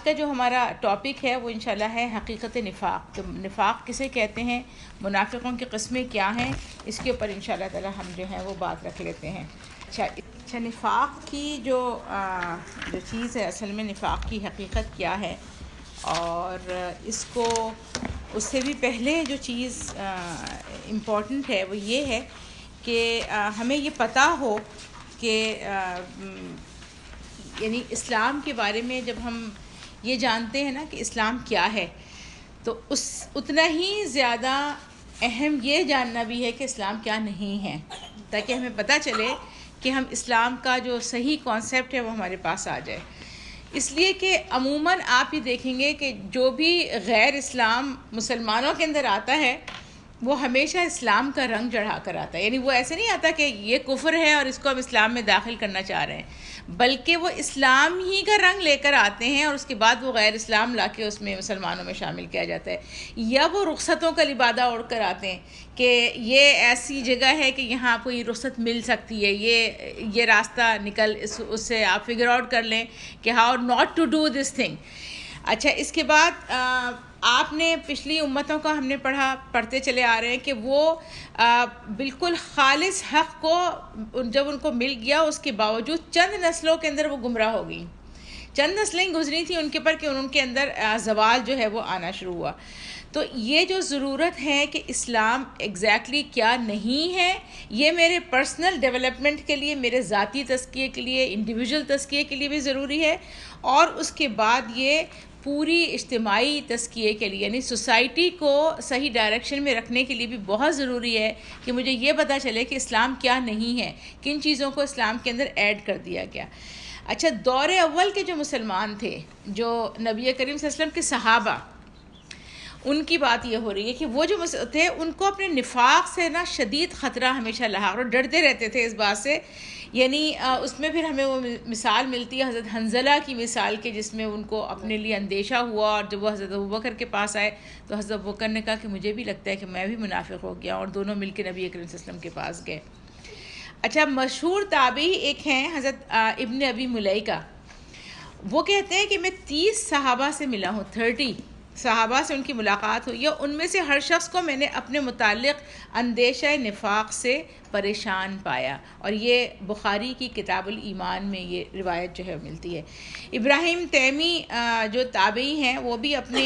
کا جو ہمارا ٹاپک ہے وہ انشاءاللہ ہے حقیقت نفاق. تو نفاق کسے کہتے ہیں، منافقوں کی قسمیں کیا ہیں، اس کے اوپر انشاءاللہ تعالی ہم جو ہے وہ بات رکھ لیتے ہیں. اچھا نفاق کی جو چیز ہے، اصل میں نفاق کی حقیقت کیا ہے، اور اس کو اس سے بھی پہلے جو چیز امپورٹنٹ ہے وہ یہ ہے کہ ہمیں یہ پتہ ہو کہ یعنی اسلام کے بارے میں جب ہم یہ جانتے ہیں نا کہ اسلام کیا ہے، تو اتنا ہی زیادہ اہم یہ جاننا بھی ہے کہ اسلام کیا نہیں ہے، تاکہ ہمیں پتہ چلے کہ ہم اسلام کا جو صحیح کانسیپٹ ہے وہ ہمارے پاس آ جائے. اس لیے کہ عموماً آپ یہ دیکھیں گے کہ جو بھی غیر اسلام مسلمانوں کے اندر آتا ہے وہ ہمیشہ اسلام کا رنگ چڑھا کر آتا ہے. یعنی وہ ایسے نہیں آتا کہ یہ کفر ہے اور اس کو ہم اسلام میں داخل کرنا چاہ رہے ہیں، بلکہ وہ اسلام ہی کا رنگ لے کر آتے ہیں اور اس کے بعد وہ غیر اسلام لا کے اس میں مسلمانوں میں شامل کیا جاتا ہے. یا وہ رخصتوں کا لبادہ اوڑھ کر آتے ہیں کہ یہ ایسی جگہ ہے کہ یہاں آپ کو یہ رخصت مل سکتی ہے، یہ راستہ نکل اس سے آپ فگر آؤٹ کر لیں کہ how not to do this thing. اچھا اس کے بعد آپ نے پچھلی امتوں کا ہم نے پڑھتے چلے آ رہے ہیں کہ وہ بالکل خالص حق کو جب ان کو مل گیا، اس کے باوجود چند نسلوں کے اندر وہ گمراہ ہو گئیں. چند نسلیں گزری تھیں ان کے پر کہ ان کے اندر زوال جو ہے وہ آنا شروع ہوا. تو یہ جو ضرورت ہے کہ اسلام ایگزیکٹلی کیا نہیں ہے، یہ میرے پرسنل ڈیولپمنٹ کے لیے، میرے ذاتی تزکیے کے لیے، انڈیویجول تزکیے کے لیے بھی ضروری ہے، اور اس کے بعد یہ پوری اجتماعی تزکیے کے لیے یعنی سوسائٹی کو صحیح ڈائریکشن میں رکھنے کے لیے بھی بہت ضروری ہے کہ مجھے یہ پتہ چلے کہ اسلام کیا نہیں ہے، کن چیزوں کو اسلام کے اندر ایڈ کر دیا گیا. اچھا دور اول کے جو مسلمان تھے، جو نبی کریم صلی اللہ علیہ وسلم کے صحابہ، ان کی بات یہ ہو رہی ہے کہ وہ جو تھے ان کو اپنے نفاق سے نا شدید خطرہ ہمیشہ لاحق، اور ڈرتے رہتے تھے اس بات سے. یعنی اس میں پھر ہمیں وہ مثال ملتی ہے حضرت حنظلہ کی مثال کے، جس میں ان کو اپنے لیے اندیشہ ہوا، اور جب وہ حضرت ابوبکر کے پاس آئے تو حضرت ابوبکر نے کہا کہ مجھے بھی لگتا ہے کہ میں بھی منافق ہو گیا، اور دونوں مل کے نبی کریم صلی اللہ علیہ وسلم کے پاس گئے. اچھا مشہور تابعی ایک ہیں حضرت ابن ابی ملیکہ، وہ کہتے ہیں کہ میں 30 صحابہ سے ملا ہوں، 30 صحابہ سے ان کی ملاقات ہوئی ہے، ان میں سے ہر شخص کو میں نے اپنے متعلق اندیشہ نفاق سے پریشان پایا. اور یہ بخاری کی کتاب الایمان میں یہ روایت جو ہے ملتی ہے. ابراہیم تیمی جو تابعی ہیں وہ بھی اپنے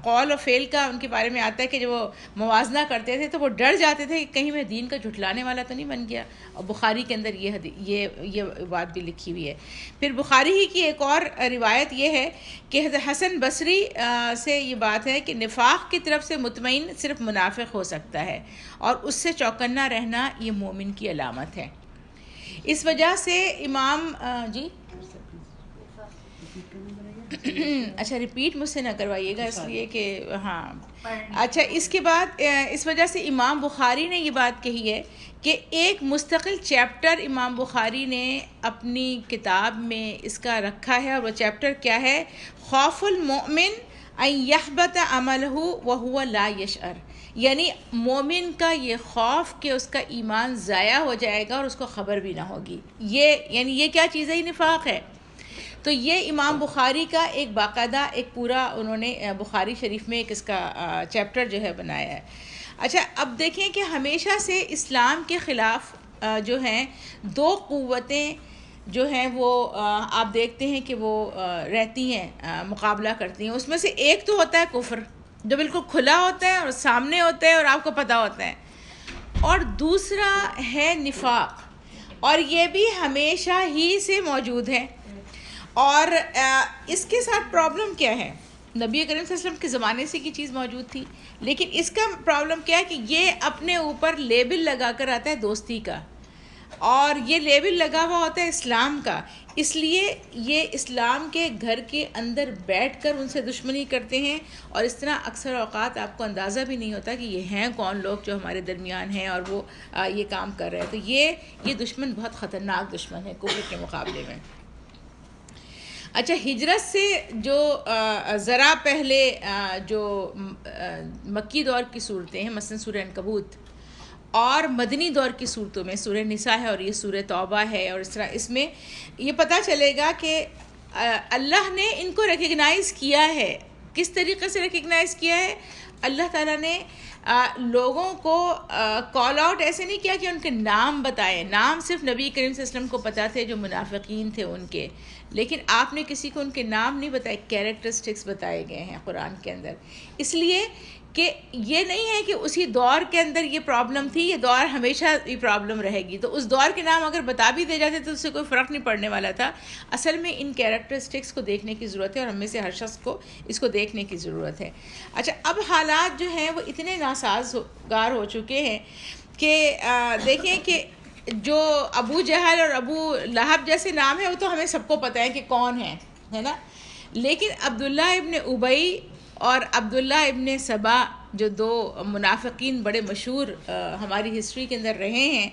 قول و فعل کا ان کے بارے میں آتا ہے کہ جب وہ موازنہ کرتے تھے تو وہ ڈر جاتے تھے کہ کہیں میں دین کا جھٹلانے والا تو نہیں بن گیا، اور بخاری کے اندر یہ بات بھی لکھی ہوئی ہے. پھر بخاری ہی کی ایک اور روایت یہ ہے کہ حسن بصری سے یہ بات ہے کہ نفاق کی طرف سے مطمئن صرف منافق ہو سکتا ہے، اور اس سے چوکنا رہنا یہ مومن کی علامت ہے. اس وجہ سے امام جی اچھا ریپیٹ مجھ سے نہ کروائیے گا، اس لیے کہ ہاں. اچھا اس کے بعد اس وجہ سے امام بخاری نے یہ بات کہی ہے کہ ایک مستقل چیپٹر امام بخاری نے اپنی کتاب میں اس کا رکھا ہے، اور وہ چیپٹر کیا ہے؟ خوف المؤمن ان یحبط عملہ وہو لا یشعر. یعنی مومن کا یہ خوف کہ اس کا ایمان ضائع ہو جائے گا اور اس کو خبر بھی نہ ہوگی. یہ کیا چیز ہے؟ نفاق ہے. تو یہ امام بخاری کا ایک باقاعدہ ایک پورا انہوں نے بخاری شریف میں ایک اس کا چیپٹر جو ہے بنایا ہے. اچھا اب دیکھیں کہ ہمیشہ سے اسلام کے خلاف جو ہیں دو قوتیں جو ہیں وہ آپ دیکھتے ہیں کہ وہ رہتی ہیں، مقابلہ کرتی ہیں. اس میں سے ایک تو ہوتا ہے کفر، جو بالکل کھلا ہوتا ہے اور سامنے ہوتا ہے اور آپ کو پتہ ہوتا ہے، اور دوسرا ہے نفاق، اور یہ بھی ہمیشہ ہی سے موجود ہے. اور اس کے ساتھ پرابلم کیا ہے؟ نبی کریم صلی اللہ علیہ وسلم کے زمانے سے کی چیز موجود تھی، لیکن اس کا پرابلم کیا ہے کہ یہ اپنے اوپر لیبل لگا کر آتا ہے دوستی کا، اور یہ لیبل لگا ہوا ہوتا ہے اسلام کا. اس لیے یہ اسلام کے گھر کے اندر بیٹھ کر ان سے دشمنی کرتے ہیں، اور اس طرح اکثر اوقات آپ کو اندازہ بھی نہیں ہوتا کہ یہ ہیں کون لوگ جو ہمارے درمیان ہیں اور وہ یہ کام کر رہے ہیں. تو یہ دشمن بہت خطرناک دشمن ہے کفر کے مقابلے میں. اچھا ہجرت سے جو ذرا پہلے جو مکی دور کی صورتیں ہیں، مثلا سورہ عنکبوت، اور مدنی دور کی صورتوں میں سورہ نساء ہے اور یہ سورہ توبہ ہے، اور اس طرح اس میں یہ پتہ چلے گا کہ اللہ نے ان کو ریکگنائز کیا ہے. کس طریقے سے ریکگنائز کیا ہے؟ اللہ تعالیٰ نے لوگوں کو کال آؤٹ ایسے نہیں کیا کہ ان کے نام بتائے. نام صرف نبی کریم صلی اللہ علیہ وسلم کو پتہ تھے جو منافقین تھے ان کے، لیکن آپ نے کسی کو ان کے نام نہیں بتائے، کیریکٹرسٹکس بتائے گئے ہیں قرآن کے اندر. اس لیے کہ یہ نہیں ہے کہ اسی دور کے اندر یہ پرابلم تھی، یہ دور ہمیشہ یہ پرابلم رہے گی. تو اس دور کے نام اگر بتا بھی دے جاتے تو اس سے کوئی فرق نہیں پڑنے والا تھا. اصل میں ان کیریکٹرسٹکس کو دیکھنے کی ضرورت ہے، اور ہم میں سے ہر شخص کو اس کو دیکھنے کی ضرورت ہے. اچھا، اب حالات جو ہیں وہ اتنے ناسازگار ہو چکے ہیں کہ دیکھیں کہ جو ابو جہل اور ابو لہب جیسے نام ہیں وہ تو ہمیں سب کو پتہ ہے کہ کون ہیں، ہے نا. لیکن عبداللہ ابن ابی اور عبداللہ ابن سبا جو دو منافقین بڑے مشہور ہماری ہسٹری کے اندر رہے ہیں،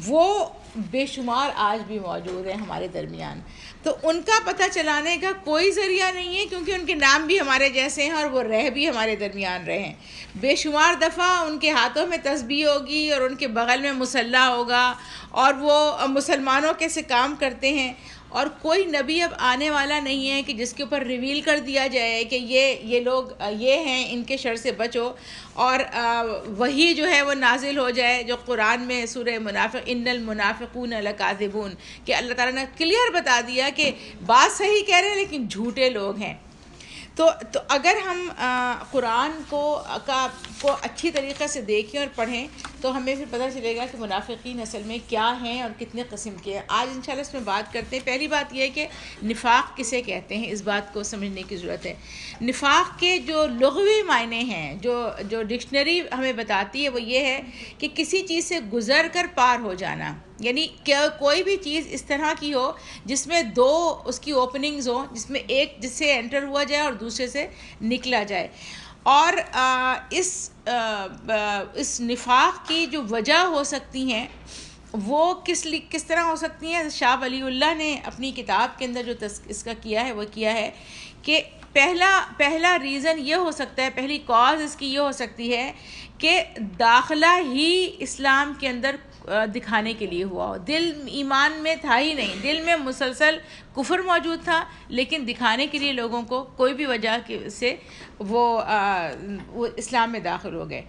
وہ بے شمار آج بھی موجود ہیں ہمارے درمیان. تو ان کا پتہ چلانے کا کوئی ذریعہ نہیں ہے، کیونکہ ان کے نام بھی ہمارے جیسے ہیں اور وہ رہ بھی ہمارے درمیان رہے ہیں. بے شمار دفعہ ان کے ہاتھوں میں تسبیح ہوگی اور ان کے بغل میں مسلح ہوگا اور وہ مسلمانوں کے سے کام کرتے ہیں. اور کوئی نبی اب آنے والا نہیں ہے کہ جس کے اوپر ریویل کر دیا جائے کہ یہ لوگ یہ ہیں، ان کے شر سے بچو، اور وہی جو ہے وہ نازل ہو جائے جو قرآن میں سورہ منافق ان المنافقون لکاذبون، کہ اللہ تعالیٰ نے کلیئر بتا دیا کہ بات صحیح کہہ رہے ہیں لیکن جھوٹے لوگ ہیں. تو اگر ہم قرآن کو اچھی طریقے سے دیکھیں اور پڑھیں تو ہمیں پھر پتہ چلے گا کہ منافقین اصل میں کیا ہیں اور کتنے قسم کے ہیں. آج انشاءاللہ اس میں بات کرتے ہیں. پہلی بات یہ ہے کہ نفاق کسے کہتے ہیں، اس بات کو سمجھنے کی ضرورت ہے. نفاق کے جو لغوی معنی ہیں، جو ڈکشنری ہمیں بتاتی ہے، وہ یہ ہے کہ کسی چیز سے گزر کر پار ہو جانا. یعنی کہ کوئی بھی چیز اس طرح کی ہو جس میں دو اس کی اوپننگز ہوں، جس میں ایک جس سے انٹر ہوا جائے اور دوسرے سے نکلا جائے. اور اس نفاق کی جو وجہ ہو سکتی ہیں وہ کس طرح ہو سکتی ہیں. شاہ ولی اللہ نے اپنی کتاب کے اندر جو اس کا کیا ہے وہ کیا ہے کہ پہلا ریزن یہ ہو سکتا ہے، پہلی کاز اس کی یہ ہو سکتی ہے کہ داخلہ ہی اسلام کے اندر دکھانے کے لیے ہوا ہو. دل ایمان میں تھا ہی نہیں، دل میں مسلسل کفر موجود تھا، لیکن دکھانے کے لیے لوگوں کو کوئی بھی وجہ سے وہ اسلام میں داخل ہو گئے.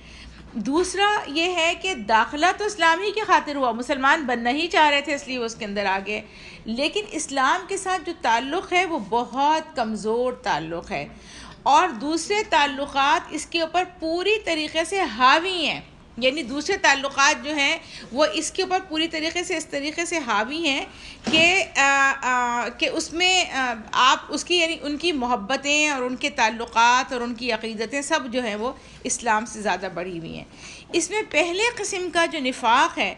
دوسرا یہ ہے کہ داخلہ تو اسلام ہی کی خاطر ہوا، مسلمان بننا ہی چاہ رہے تھے اس لیے وہ اس کے اندر آ گئے، لیکن اسلام کے ساتھ جو تعلق ہے وہ بہت کمزور تعلق ہے، اور دوسرے تعلقات اس کے اوپر پوری طریقے سے حاوی ہیں. یعنی دوسرے تعلقات جو ہیں وہ اس کے اوپر پوری طریقے سے اس طریقے سے حاوی ہیں کہ اس میں آپ اس کی یعنی ان کی محبتیں اور ان کے تعلقات اور ان کی عقیدتیں سب جو ہیں وہ اسلام سے زیادہ بڑھی ہوئی ہیں. اس میں پہلے قسم کا جو نفاق ہے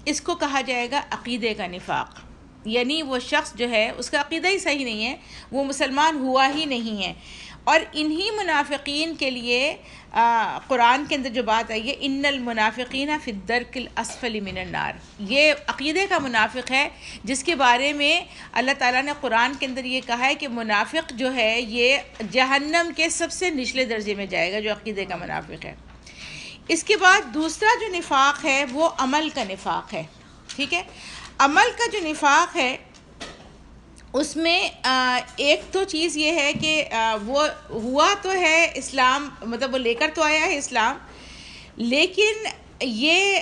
اس کو کہا جائے گا عقیدے کا نفاق. یعنی وہ شخص جو ہے اس کا عقیدہ ہی صحیح نہیں ہے، وہ مسلمان ہوا ہی نہیں ہے. اور انہی منافقین کے لیے قرآن کے اندر جو بات آئی ہے ان المنافقین فی الدرک الاسفل من النار، یہ عقیدے کا منافق ہے جس کے بارے میں اللہ تعالیٰ نے قرآن کے اندر یہ کہا ہے کہ منافق جو ہے یہ جہنم کے سب سے نچلے درجے میں جائے گا، جو عقیدے کا منافق ہے. اس کے بعد دوسرا جو نفاق ہے وہ عمل کا نفاق ہے. ٹھیک ہے، عمل کا جو نفاق ہے اس میں ایک تو چیز یہ ہے کہ وہ ہوا تو ہے اسلام، مطلب وہ لے کر تو آیا ہے اسلام، لیکن یہ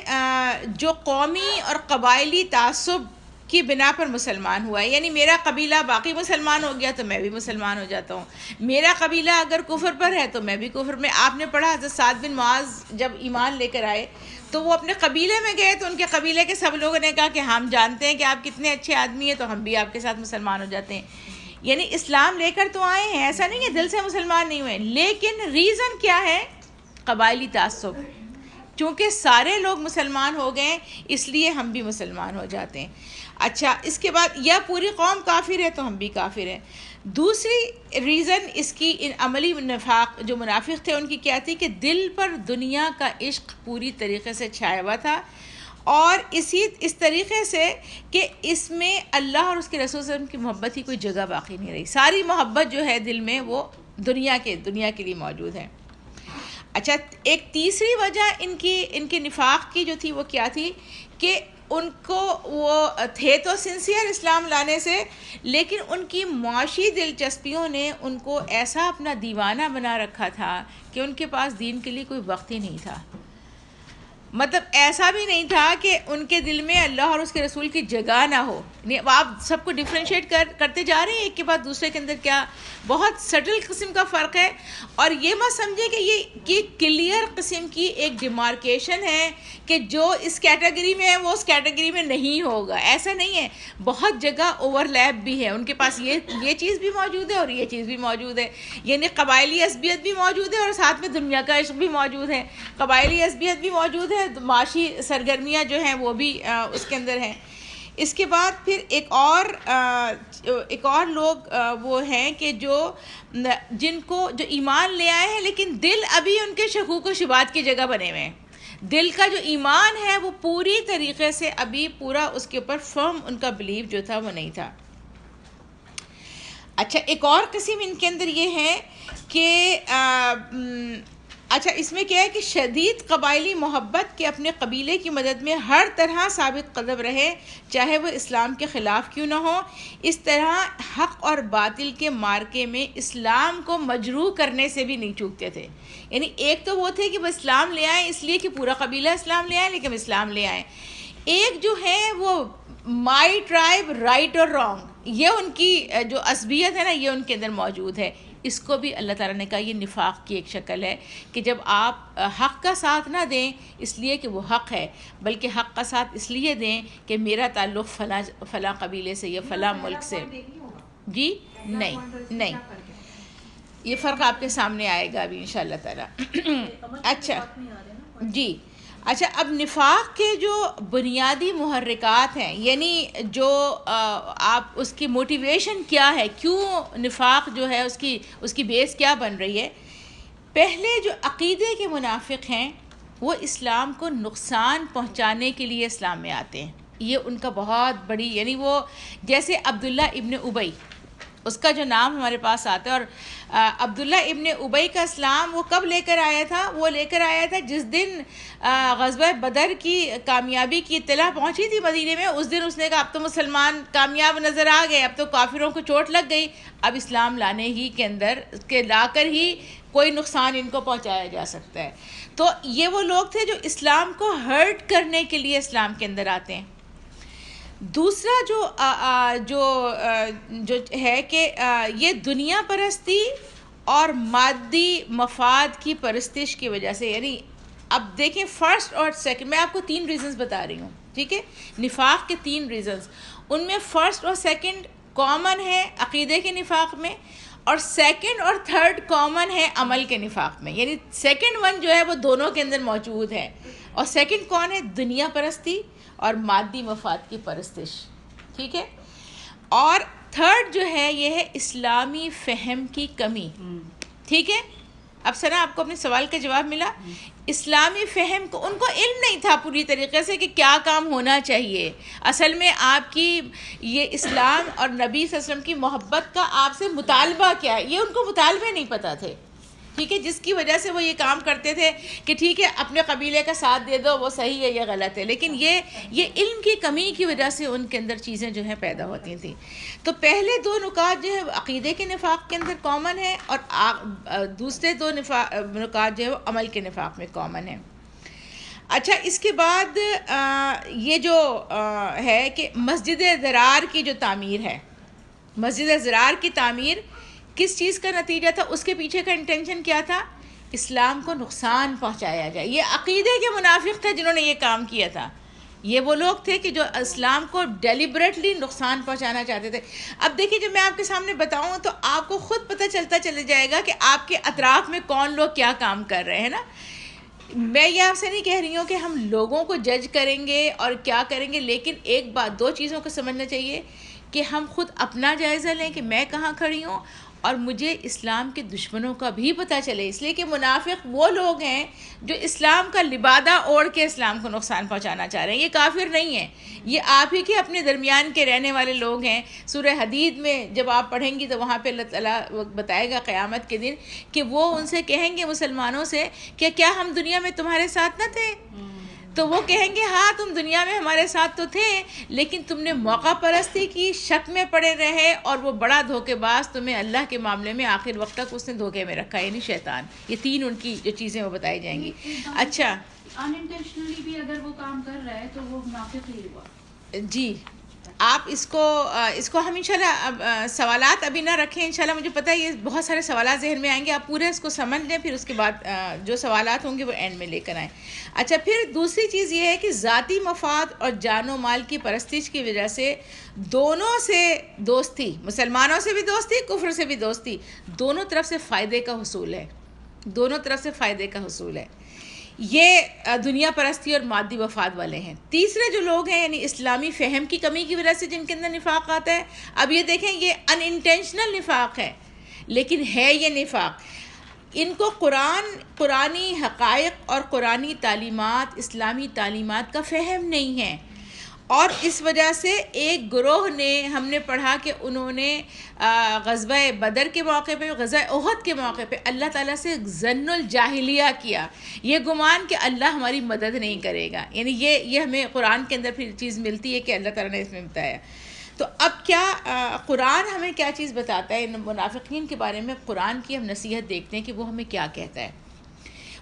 جو قومی اور قبائلی تعصب کی بنا پر مسلمان ہوا ہے. یعنی میرا قبیلہ باقی مسلمان ہو گیا تو میں بھی مسلمان ہو جاتا ہوں، میرا قبیلہ اگر کفر پر ہے تو میں بھی کفر میں. آپ نے پڑھا حضرت سعد بن معاذ جب ایمان لے کر آئے تو وہ اپنے قبیلے میں گئے تو ان کے قبیلے کے سب لوگوں نے کہا کہ ہم جانتے ہیں کہ آپ کتنے اچھے آدمی ہیں تو ہم بھی آپ کے ساتھ مسلمان ہو جاتے ہیں. یعنی اسلام لے کر تو آئے ہیں، ایسا نہیں ہے دل سے مسلمان نہیں ہوئے، لیکن ریزن کیا ہے؟ قبائلی تعصب. چونکہ سارے لوگ مسلمان ہو گئے اس لیے ہم بھی مسلمان ہو جاتے ہیں. اچھا، اس کے بعد یا پوری قوم کافر ہے تو ہم بھی کافر ہیں. دوسری ریزن اس کی ان عملی نفاق جو منافق تھے ان کی کیا تھی کہ دل پر دنیا کا عشق پوری طریقے سے چھایا ہوا تھا، اور اس طریقے سے کہ اس میں اللہ اور اس کے رسول صلی اللہ علیہ وسلم کی محبت ہی کوئی جگہ باقی نہیں رہی. ساری محبت جو ہے دل میں وہ دنیا کے لیے موجود ہے. اچھا، ایک تیسری وجہ ان کے نفاق کی جو تھی وہ کیا تھی کہ ان کو وہ تھے تو سنسیئر اسلام لانے سے، لیکن ان کی معاشی دلچسپیوں نے ان کو ایسا اپنا دیوانہ بنا رکھا تھا کہ ان کے پاس دین کے لیے کوئی وقت ہی نہیں تھا. مطلب ایسا بھی نہیں تھا کہ ان کے دل میں اللہ اور اس کے رسول کی جگہ نہ ہو. آپ سب کو ڈفرینشیٹ کرتے جا رہے ہیں ایک کے بعد دوسرے کے اندر، کیا بہت سٹل قسم کا فرق ہے. اور یہ مت سمجھے کہ یہ کلیئر قسم کی ایک ڈیمارکیشن ہے کہ جو اس کیٹیگری میں ہے وہ اس کیٹیگری میں نہیں ہوگا، ایسا نہیں ہے. بہت جگہ اوور لیپ بھی ہے، ان کے پاس یہ چیز بھی موجود ہے اور یہ چیز بھی موجود ہے. یعنی قبائلی عصبیت بھی موجود ہے اور ساتھ میں دنیا کا عشق بھی موجود ہے. قبائلی عصبیت بھی موجود ہے، معاشی سرگرمیاں جو ہیں وہ بھی اس کے اندر ہیں. اس کے بعد پھر ایک اور لوگ وہ ہیں کہ جن کو جو ایمان لے آئے ہیں لیکن دل ابھی ان کے شکوک و شبہات کی جگہ بنے ہوئے ہیں. دل کا جو ایمان ہے وہ پوری طریقے سے ابھی پورا اس کے اوپر فرم ان کا بلیو جو تھا وہ نہیں تھا. اچھا ایک اور قسم ان کے اندر یہ ہے کہ اچھا اس میں کیا ہے کہ شدید قبائلی محبت کے اپنے قبیلے کی مدد میں ہر طرح ثابت قدم رہے، چاہے وہ اسلام کے خلاف کیوں نہ ہو. اس طرح حق اور باطل کے مارکے میں اسلام کو مجروح کرنے سے بھی نہیں چوکتے تھے. یعنی ایک تو وہ تھے کہ وہ اسلام لے آئیں اس لیے کہ پورا قبیلہ اسلام لے آئے، لیکن اسلام لے آئیں. ایک جو ہے وہ مائی ٹرائب رائٹ اور رانگ، یہ ان کی جو عصبیت ہے نا یہ ان کے اندر موجود ہے. اس کو بھی اللہ تعالیٰ نے کہا یہ نفاق کی ایک شکل ہے کہ جب آپ حق کا ساتھ نہ دیں اس لیے کہ وہ حق ہے، بلکہ حق کا ساتھ اس لیے دیں کہ میرا تعلق فلاں قبیلے سے یا فلاں ملک سے. جی نہیں یہ فرق آپ کے سامنے آئے گا ابھی انشاءاللہ تعالیٰ. اچھا جی اچھا اب نفاق کے جو بنیادی محرکات ہیں، یعنی جو آپ اس کی موٹیویشن کیا ہے، کیوں نفاق جو ہے اس کی بیس کیا بن رہی ہے. پہلے جو عقیدے کے منافق ہیں وہ اسلام کو نقصان پہنچانے کے لیے اسلام میں آتے ہیں. یہ ان کا بہت بڑی، یعنی وہ جیسے عبداللہ ابن ابی، اس کا جو نام ہمارے پاس آتا ہے، اور عبداللہ ابن ابی کا اسلام وہ کب لے کر آیا تھا؟ وہ لے کر آیا تھا جس دن غزوہ بدر کی کامیابی کی اطلاع پہنچی تھی مدینے میں. اس دن اس نے کہا اب تو مسلمان کامیاب نظر آ گئے، اب تو کافروں کو چوٹ لگ گئی، اب اسلام لانے ہی کے اندر کے لا کر ہی کوئی نقصان ان کو پہنچایا جا سکتا ہے. تو یہ وہ لوگ تھے جو اسلام کو ہرٹ کرنے کے لیے اسلام کے اندر آتے ہیں. دوسرا جو ہے کہ یہ دنیا پرستی اور مادی مفاد کی پرستش کی وجہ سے، یعنی اب دیکھیں فرسٹ اور سیکنڈ، میں آپ کو 3 ریزنز بتا رہی ہوں، ٹھیک ہے، نفاق کے 3 ریزنز. ان میں فرسٹ اور سیکنڈ کامن ہے عقیدے کے نفاق میں، اور سیکنڈ اور تھرڈ کامن ہے عمل کے نفاق میں. یعنی سیکنڈ ون جو ہے وہ دونوں کے اندر موجود ہے. اور سیکنڈ کون ہے؟ دنیا پرستی اور مادی مفاد کی پرستش، ٹھیک ہے. اور تھرڈ جو ہے یہ ہے اسلامی فہم کی کمی، ٹھیک ہے. اب سنا آپ کو اپنے سوال کا جواب ملا. اسلامی فہم کو، ان کو علم نہیں تھا پوری طریقے سے کہ کیا کام ہونا چاہیے. اصل میں آپ کی یہ اسلام اور نبی صلی اللہ علیہ وسلم کی محبت کا آپ سے مطالبہ کیا ہے، یہ ان کو مطالبے نہیں پتہ تھے، ٹھیک ہے، جس کی وجہ سے وہ یہ کام کرتے تھے کہ ٹھیک ہے اپنے قبیلے کا ساتھ دے دو، وہ صحیح ہے یا غلط ہے. لیکن یہ علم کی کمی کی وجہ سے ان کے اندر چیزیں جو ہیں پیدا ہوتی تھیں. تو پہلے 2 نکات جو ہے عقیدے کے نفاق کے اندر کامن ہے، اور دوسرے 2 نکات جو ہے وہ عمل کے نفاق میں کامن ہے. اچھا اس کے بعد یہ جو ہے کہ مسجد ضرار کی جو تعمیر ہے، مسجد ضرار کی تعمیر کس چیز کا نتیجہ تھا؟ اس کے پیچھے کا انٹینشن کیا تھا؟ اسلام کو نقصان پہنچایا جائے. یہ عقیدے کے منافق تھے جنہوں نے یہ کام کیا تھا. یہ وہ لوگ تھے کہ جو اسلام کو ڈیلیبریٹلی نقصان پہنچانا چاہتے تھے. اب دیکھیے جب میں آپ کے سامنے بتاؤں تو آپ کو خود پتہ چلتا چلے جائے گا کہ آپ کے اطراف میں کون لوگ کیا کام کر رہے ہیں نا. میں یہ آپ سے نہیں کہہ رہی ہوں کہ ہم لوگوں کو جج کریں گے اور کیا کریں گے، لیکن ایک بات 2 چیزوں کو سمجھنا چاہیے کہ ہم خود اپنا جائزہ لیں کہ میں کہاں کھڑی ہوں، اور مجھے اسلام کے دشمنوں کا بھی پتہ چلے. اس لیے کہ منافق وہ لوگ ہیں جو اسلام کا لبادہ اوڑھ کے اسلام کو نقصان پہنچانا چاہ رہے ہیں. یہ کافر نہیں ہیں، یہ آپ ہی کے اپنے درمیان کے رہنے والے لوگ ہیں. سورہ حدید میں جب آپ پڑھیں گی تو وہاں پہ اللہ تعالیٰ بتائے گا قیامت کے دن کہ وہ ان سے کہیں گے مسلمانوں سے کہ کیا ہم دنیا میں تمہارے ساتھ نہ تھے؟ تو وہ کہیں گے ہاں تم دنیا میں ہمارے ساتھ تو تھے لیکن تم نے موقع پرستی کی، شک میں پڑے رہے، اور وہ بڑا دھوکے باز تمہیں اللہ کے معاملے میں آخر وقت تک اس نے دھوکے میں رکھا، یعنی شیطان۔ یہ تین ان کی جو چیزیں وہ بتائی جائیں گی۔ اچھا، ان انٹینشنلی بھی اگر وہ کام کر رہا ہے تو وہ منافق ہی ہوا۔ جی آپ اس کو ہم انشاءاللہ سوالات ابھی نہ رکھیں، انشاءاللہ مجھے پتہ ہے یہ بہت سارے سوالات ذہن میں آئیں گے، آپ پورے اس کو سمجھ لیں، پھر اس کے بعد جو سوالات ہوں گے وہ اینڈ میں لے کر آئیں۔ اچھا، پھر دوسری چیز یہ ہے کہ ذاتی مفاد اور جان و مال کی پرستش کی وجہ سے دونوں سے دوستی، مسلمانوں سے بھی دوستی، کفر سے بھی دوستی، دونوں طرف سے فائدے کا حصول ہے، دونوں طرف سے فائدے کا حصول ہے۔ یہ دنیا پرستی اور مادی وفاد والے ہیں۔ تیسرے جو لوگ ہیں یعنی اسلامی فہم کی کمی کی وجہ سے جن کے اندر نفاق آتا ہے، اب یہ دیکھیں یہ ان انٹینشنل نفاق ہے لیکن ہے یہ نفاق، ان کو قرآنی حقائق اور قرآنی تعلیمات، اسلامی تعلیمات کا فہم نہیں ہے، اور اس وجہ سے ایک گروہ نے، ہم نے پڑھا کہ انہوں نے غزوہ بدر کے موقع پہ، غزوہ احد کے موقع پہ اللہ تعالیٰ سے ظن الجاہلیہ کیا، یہ گمان کہ اللہ ہماری مدد نہیں کرے گا، یعنی یہ ہمیں قرآن کے اندر پھر چیز ملتی ہے کہ اللہ تعالیٰ نے اس میں بتایا۔ تو اب کیا قرآن ہمیں کیا چیز بتاتا ہے ان منافقین کے بارے میں؟ قرآن کی ہم نصیحت دیکھتے ہیں کہ وہ ہمیں کیا کہتا ہے۔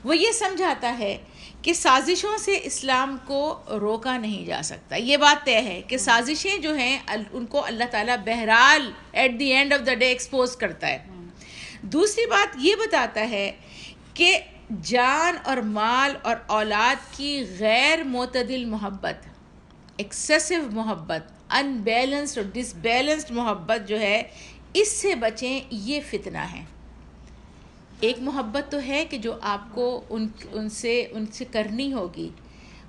وہ یہ سمجھاتا ہے کہ سازشوں سے اسلام کو روکا نہیں جا سکتا، یہ بات طے ہے کہ سازشیں جو ہیں ان کو اللہ تعالیٰ بہرحال at the end of the day expose کرتا ہے۔ دوسری بات یہ بتاتا ہے کہ جان اور مال اور اولاد کی غیر معتدل محبت، ایکسیسو محبت، ان بیلنسڈ اور ڈس بیلنسڈ محبت جو ہے، اس سے بچیں، یہ فتنہ ہے۔ ایک محبت تو ہے کہ جو آپ کو ان سے کرنی ہوگی،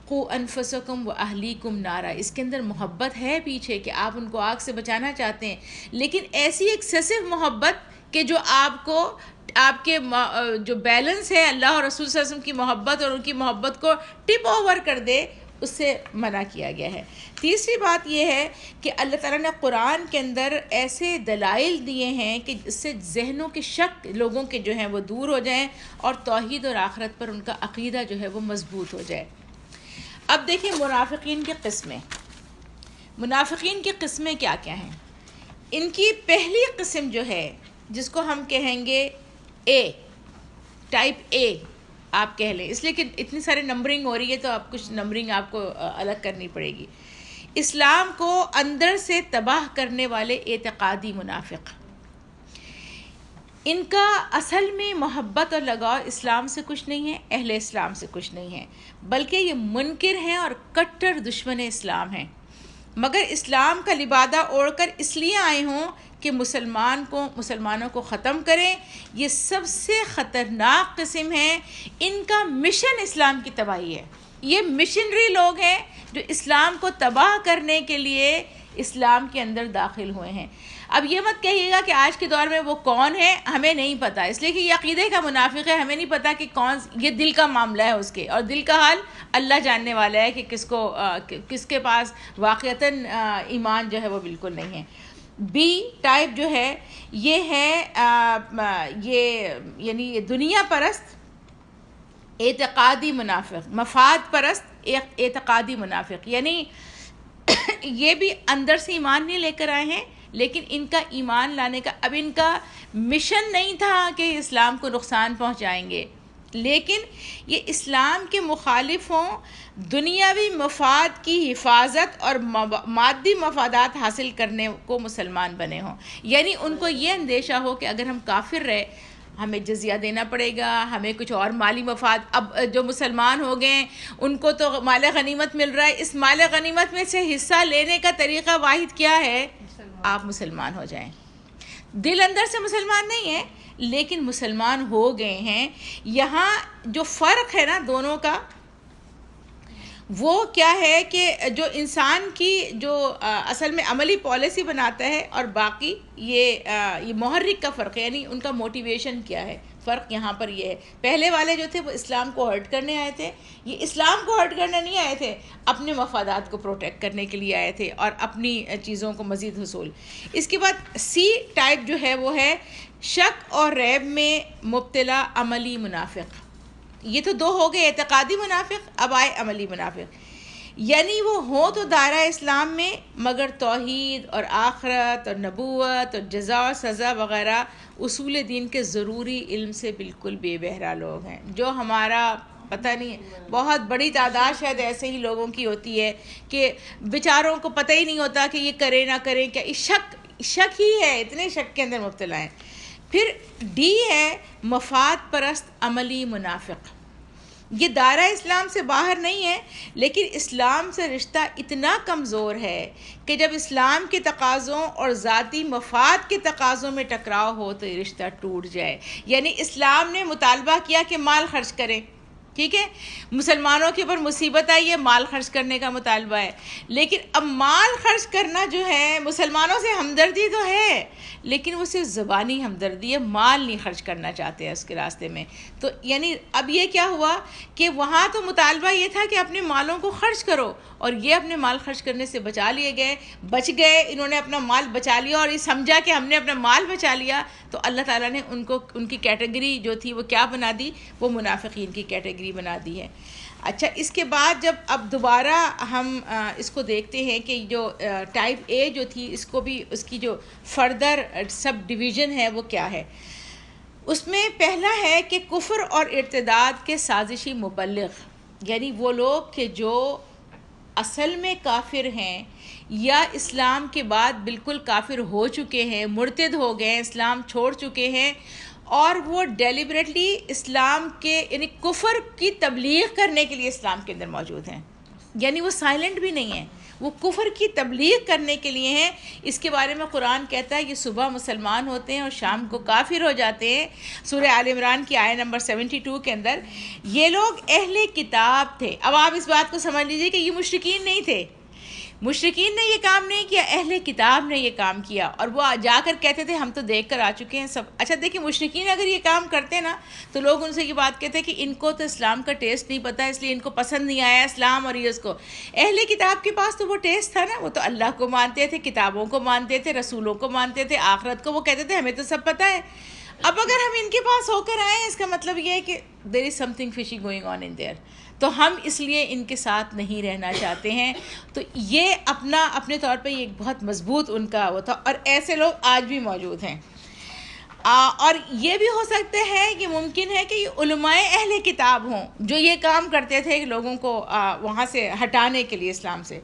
قو انفسکم و اہلیکم نارا، اس کے اندر محبت ہے پیچھے کہ آپ ان کو آگ سے بچانا چاہتے ہیں، لیکن ایسی ایکسیسو محبت کہ جو آپ کو، آپ کے جو بیلنس ہے اللہ اور رسول صلی اللہ علیہ وسلم کی محبت اور ان کی محبت کو ٹپ اوور کر دے، اس سے منع کیا گیا ہے۔ تیسری بات یہ ہے کہ اللہ تعالیٰ نے قرآن کے اندر ایسے دلائل دیے ہیں کہ اس سے ذہنوں کے شک لوگوں کے جو ہیں وہ دور ہو جائیں اور توحید اور آخرت پر ان کا عقیدہ جو ہے وہ مضبوط ہو جائے۔ اب دیکھیں منافقین کی قسمیں، منافقین کی قسمیں کیا کیا ہیں؟ ان کی پہلی قسم جو ہے جس کو ہم کہیں گے اے، ٹائپ اے آپ کہہ لیں، اس لیے کہ اتنی سارے نمبرنگ ہو رہی ہے تو آپ کچھ نمبرنگ آپ کو الگ کرنی پڑے گی۔ اسلام کو اندر سے تباہ کرنے والے اعتقادی منافق، ان کا اصل میں محبت اور لگاؤ اسلام سے کچھ نہیں ہے، اہل اسلام سے کچھ نہیں ہے، بلکہ یہ منکر ہیں اور کٹر دشمن اسلام ہیں، مگر اسلام کا لبادہ اوڑھ کر اس لیے آئے ہوں کہ مسلمانوں کو ختم کریں۔ یہ سب سے خطرناک قسم ہے، ان کا مشن اسلام کی تباہی ہے، یہ مشنری لوگ ہیں جو اسلام کو تباہ کرنے کے لیے اسلام کے اندر داخل ہوئے ہیں۔ اب یہ مت کہیے گا کہ آج کے دور میں وہ کون ہے، ہمیں نہیں پتہ، اس لیے کہ یہ عقیدے کا منافق ہے، ہمیں نہیں پتہ کہ کون، یہ دل کا معاملہ ہے اس کے، اور دل کا حال اللہ جاننے والا ہے کہ کس کے پاس واقعتاً ایمان جو ہے وہ بالکل نہیں ہے۔ بی ٹائپ جو ہے یہ ہے یہ یعنی دنیا پرست اعتقادی منافق، مفاد پرست اعتقادی منافق، یعنی یہ بھی اندر سے ایمان نہیں لے کر آئے ہیں، لیکن ان کا ایمان لانے کا اب ان کا مشن نہیں تھا کہ اسلام کو نقصان پہنچائیں گے، لیکن یہ اسلام کے مخالف ہوں، دنیاوی مفاد کی حفاظت اور مادی مفادات حاصل کرنے کو مسلمان بنے ہوں، یعنی ان کو یہ اندیشہ ہو کہ اگر ہم کافر رہے ہمیں جزیہ دینا پڑے گا، ہمیں کچھ اور مالی مفاد، اب جو مسلمان ہو گئے ان کو تو مال غنیمت مل رہا ہے، اس مال غنیمت میں سے حصہ لینے کا طریقہ واحد کیا ہے؟ آپ مسلمان ہو جائیں۔ دل اندر سے مسلمان نہیں ہے لیکن مسلمان ہو گئے ہیں۔ یہاں جو فرق ہے نا دونوں کا، وہ کیا ہے کہ جو انسان کی جو اصل میں عملی پالیسی بناتا ہے اور باقی یہ محرک کا فرق ہے، یعنی ان کا موٹیویشن کیا ہے، فرق یہاں پر یہ ہے۔ پہلے والے جو تھے وہ اسلام کو ہرٹ کرنے آئے تھے، یہ اسلام کو ہرٹ کرنے نہیں آئے تھے، اپنے مفادات کو پروٹیکٹ کرنے کے لیے آئے تھے اور اپنی چیزوں کو مزید حصول۔ اس کے بعد سی ٹائپ جو ہے وہ ہے شک اور ریب میں مبتلا عملی منافق، یہ تو دو ہو گئے، اعتقادی منافق، اب آئے عملی منافق. یعنی وہ ہوں تو دائرہ اسلام میں مگر توحید اور آخرت اور نبوت اور جزا و سزا وغیرہ اصول دین کے ضروری علم سے بالکل بے بہرا لوگ ہیں. جو ہمارا پتہ نہیں، بہت بڑی تعداد شاید ایسے ہی لوگوں کی ہوتی ہے کہ بیچاروں کو پتہ ہی نہیں ہوتا کہ یہ کریں نہ کریں کیا، شک ہی ہے، اتنے شک کے اندر مبتلا ہیں. پھر ڈی ہے مفاد پرست عملی منافق. یہ دائرہ اسلام سے باہر نہیں ہے لیکن اسلام سے رشتہ اتنا کمزور ہے کہ جب اسلام کے تقاضوں اور ذاتی مفاد کے تقاضوں میں ٹکراؤ ہو تو یہ رشتہ ٹوٹ جائے. یعنی اسلام نے مطالبہ کیا کہ مال خرچ کریں، ٹھیک ہے، مسلمانوں کے اوپر مصیبت آئی ہے، مال خرچ کرنے کا مطالبہ ہے، لیکن اب مال خرچ کرنا جو ہے، مسلمانوں سے ہمدردی تو ہے لیکن وہ صرف زبانی ہمدردی ہے، مال نہیں خرچ کرنا چاہتے ہیں اس کے راستے میں. تو یعنی اب یہ کیا ہوا کہ وہاں تو مطالبہ یہ تھا کہ اپنے مالوں کو خرچ کرو، اور یہ اپنے مال خرچ کرنے سے بچ گئے، انہوں نے اپنا مال بچا لیا اور یہ سمجھا کہ ہم نے اپنا مال بچا لیا. تو اللہ تعالیٰ نے ان کی کیٹیگری جو تھی وہ کیا بنا دی، وہ منافقین کی کیٹیگری بنا دی ہے. اچھا، اس کے بعد جب اب دوبارہ ہم اس کو دیکھتے ہیں کہ جو ٹائپ اے جو تھی، اس کو بھی اس کی جو فردر سب ڈویژن ہے وہ کیا ہے. اس میں پہلا ہے کہ کفر اور ارتداد کے سازشی مبلغ، یعنی وہ لوگ کہ جو اصل میں کافر ہیں یا اسلام کے بعد بالکل کافر ہو چکے ہیں، مرتد ہو گئے ہیں، اسلام چھوڑ چکے ہیں، اور وہ ڈیلیبریٹلی اسلام کے یعنی کفر کی تبلیغ کرنے کے لیے اسلام کے اندر موجود ہیں. یعنی وہ سائلنٹ بھی نہیں ہیں، وہ کفر کی تبلیغ کرنے کے لیے ہیں. اس کے بارے میں قرآن کہتا ہے یہ صبح مسلمان ہوتے ہیں اور شام کو کافر ہو جاتے ہیں. سورہ آل عمران کی آیت نمبر 72 کے اندر یہ لوگ اہل کتاب تھے. اب آپ اس بات کو سمجھ لیجئے کہ یہ مشرکین نہیں تھے، مشرکین نے یہ کام نہیں کیا، اہل کتاب نے یہ کام کیا، اور وہ جا کر کہتے تھے ہم تو دیکھ کر آ چکے ہیں سب. اچھا دیکھیں، مشرکین اگر یہ کام کرتے نا تو لوگ ان سے یہ بات کہتے ہیں کہ ان کو تو اسلام کا ٹیسٹ نہیں پتہ، اس لیے ان کو پسند نہیں آیا اسلام. اور یہ اس کو اہل کتاب کے پاس تو وہ ٹیسٹ تھا نا، وہ تو اللہ کو مانتے تھے، کتابوں کو مانتے تھے، رسولوں کو مانتے تھے، آخرت کو وہ کہتے تھے ہمیں تو سب پتہ ہے. اب اگر ہم ان کے پاس ہو کر آئیں اس کا مطلب یہ ہے کہ there is something fishy going on in there, تو ہم اس لیے ان کے ساتھ نہیں رہنا چاہتے ہیں. تو یہ اپنے طور پہ یہ بہت مضبوط ان کا وہ تھا، اور ایسے لوگ آج بھی موجود ہیں. اور یہ بھی ہو سکتے ہیں کہ ممکن ہے کہ یہ علماء اہل کتاب ہوں جو یہ کام کرتے تھے لوگوں کو وہاں سے ہٹانے کے لیے اسلام سے.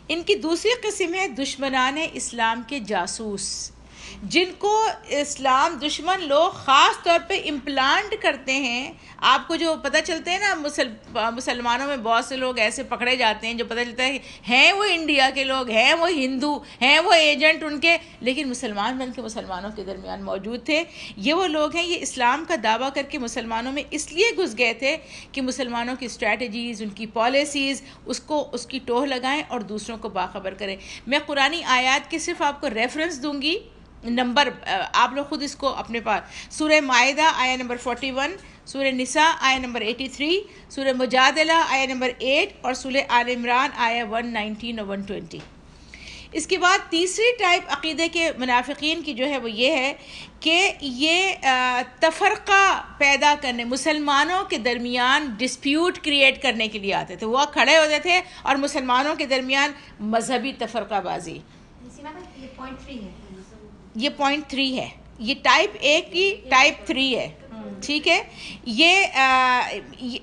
ان کی دوسری قسم ہے دشمنان اسلام کے جاسوس، جن کو اسلام دشمن لوگ خاص طور پہ امپلانٹ کرتے ہیں. آپ کو جو پتہ چلتے ہیں نا، مسلمانوں میں بہت سے لوگ ایسے پکڑے جاتے ہیں جو پتہ چلتا ہے ہیں وہ انڈیا کے لوگ ہیں، وہ ہندو ہیں، وہ ایجنٹ ان کے، لیکن مسلمان بن کے مسلمانوں کے درمیان موجود تھے. یہ وہ لوگ ہیں، یہ اسلام کا دعویٰ کر کے مسلمانوں میں اس لیے گھس گئے تھے کہ مسلمانوں کی اسٹریٹجیز، ان کی پالیسیز، اس کی ٹوہ لگائیں اور دوسروں کو باخبر کریں. میں قرآنی آیات کے صرف آپ کو ریفرنس دوں گی، نمبر آپ لوگ خود اس کو اپنے پاس، سورہ مائدہ آیہ نمبر 41، سورہ نساء آیہ نمبر 83، سورہ مجادلہ آیہ نمبر 8، اور سورہ آل عمران آیہ 119 اور 120. اس کے بعد تیسری ٹائپ عقیدے کے منافقین کی جو ہے وہ یہ ہے کہ یہ تفرقہ پیدا کرنے، مسلمانوں کے درمیان ڈسپیوٹ کریٹ کرنے کے لیے آتے تھے. وہ کھڑے ہوتے تھے اور مسلمانوں کے درمیان مذہبی تفرقہ بازی. یہ پوائنٹ 3 ہے، یہ ٹائپ اے کی ٹائپ 3 ہے، ٹھیک ہے. یہ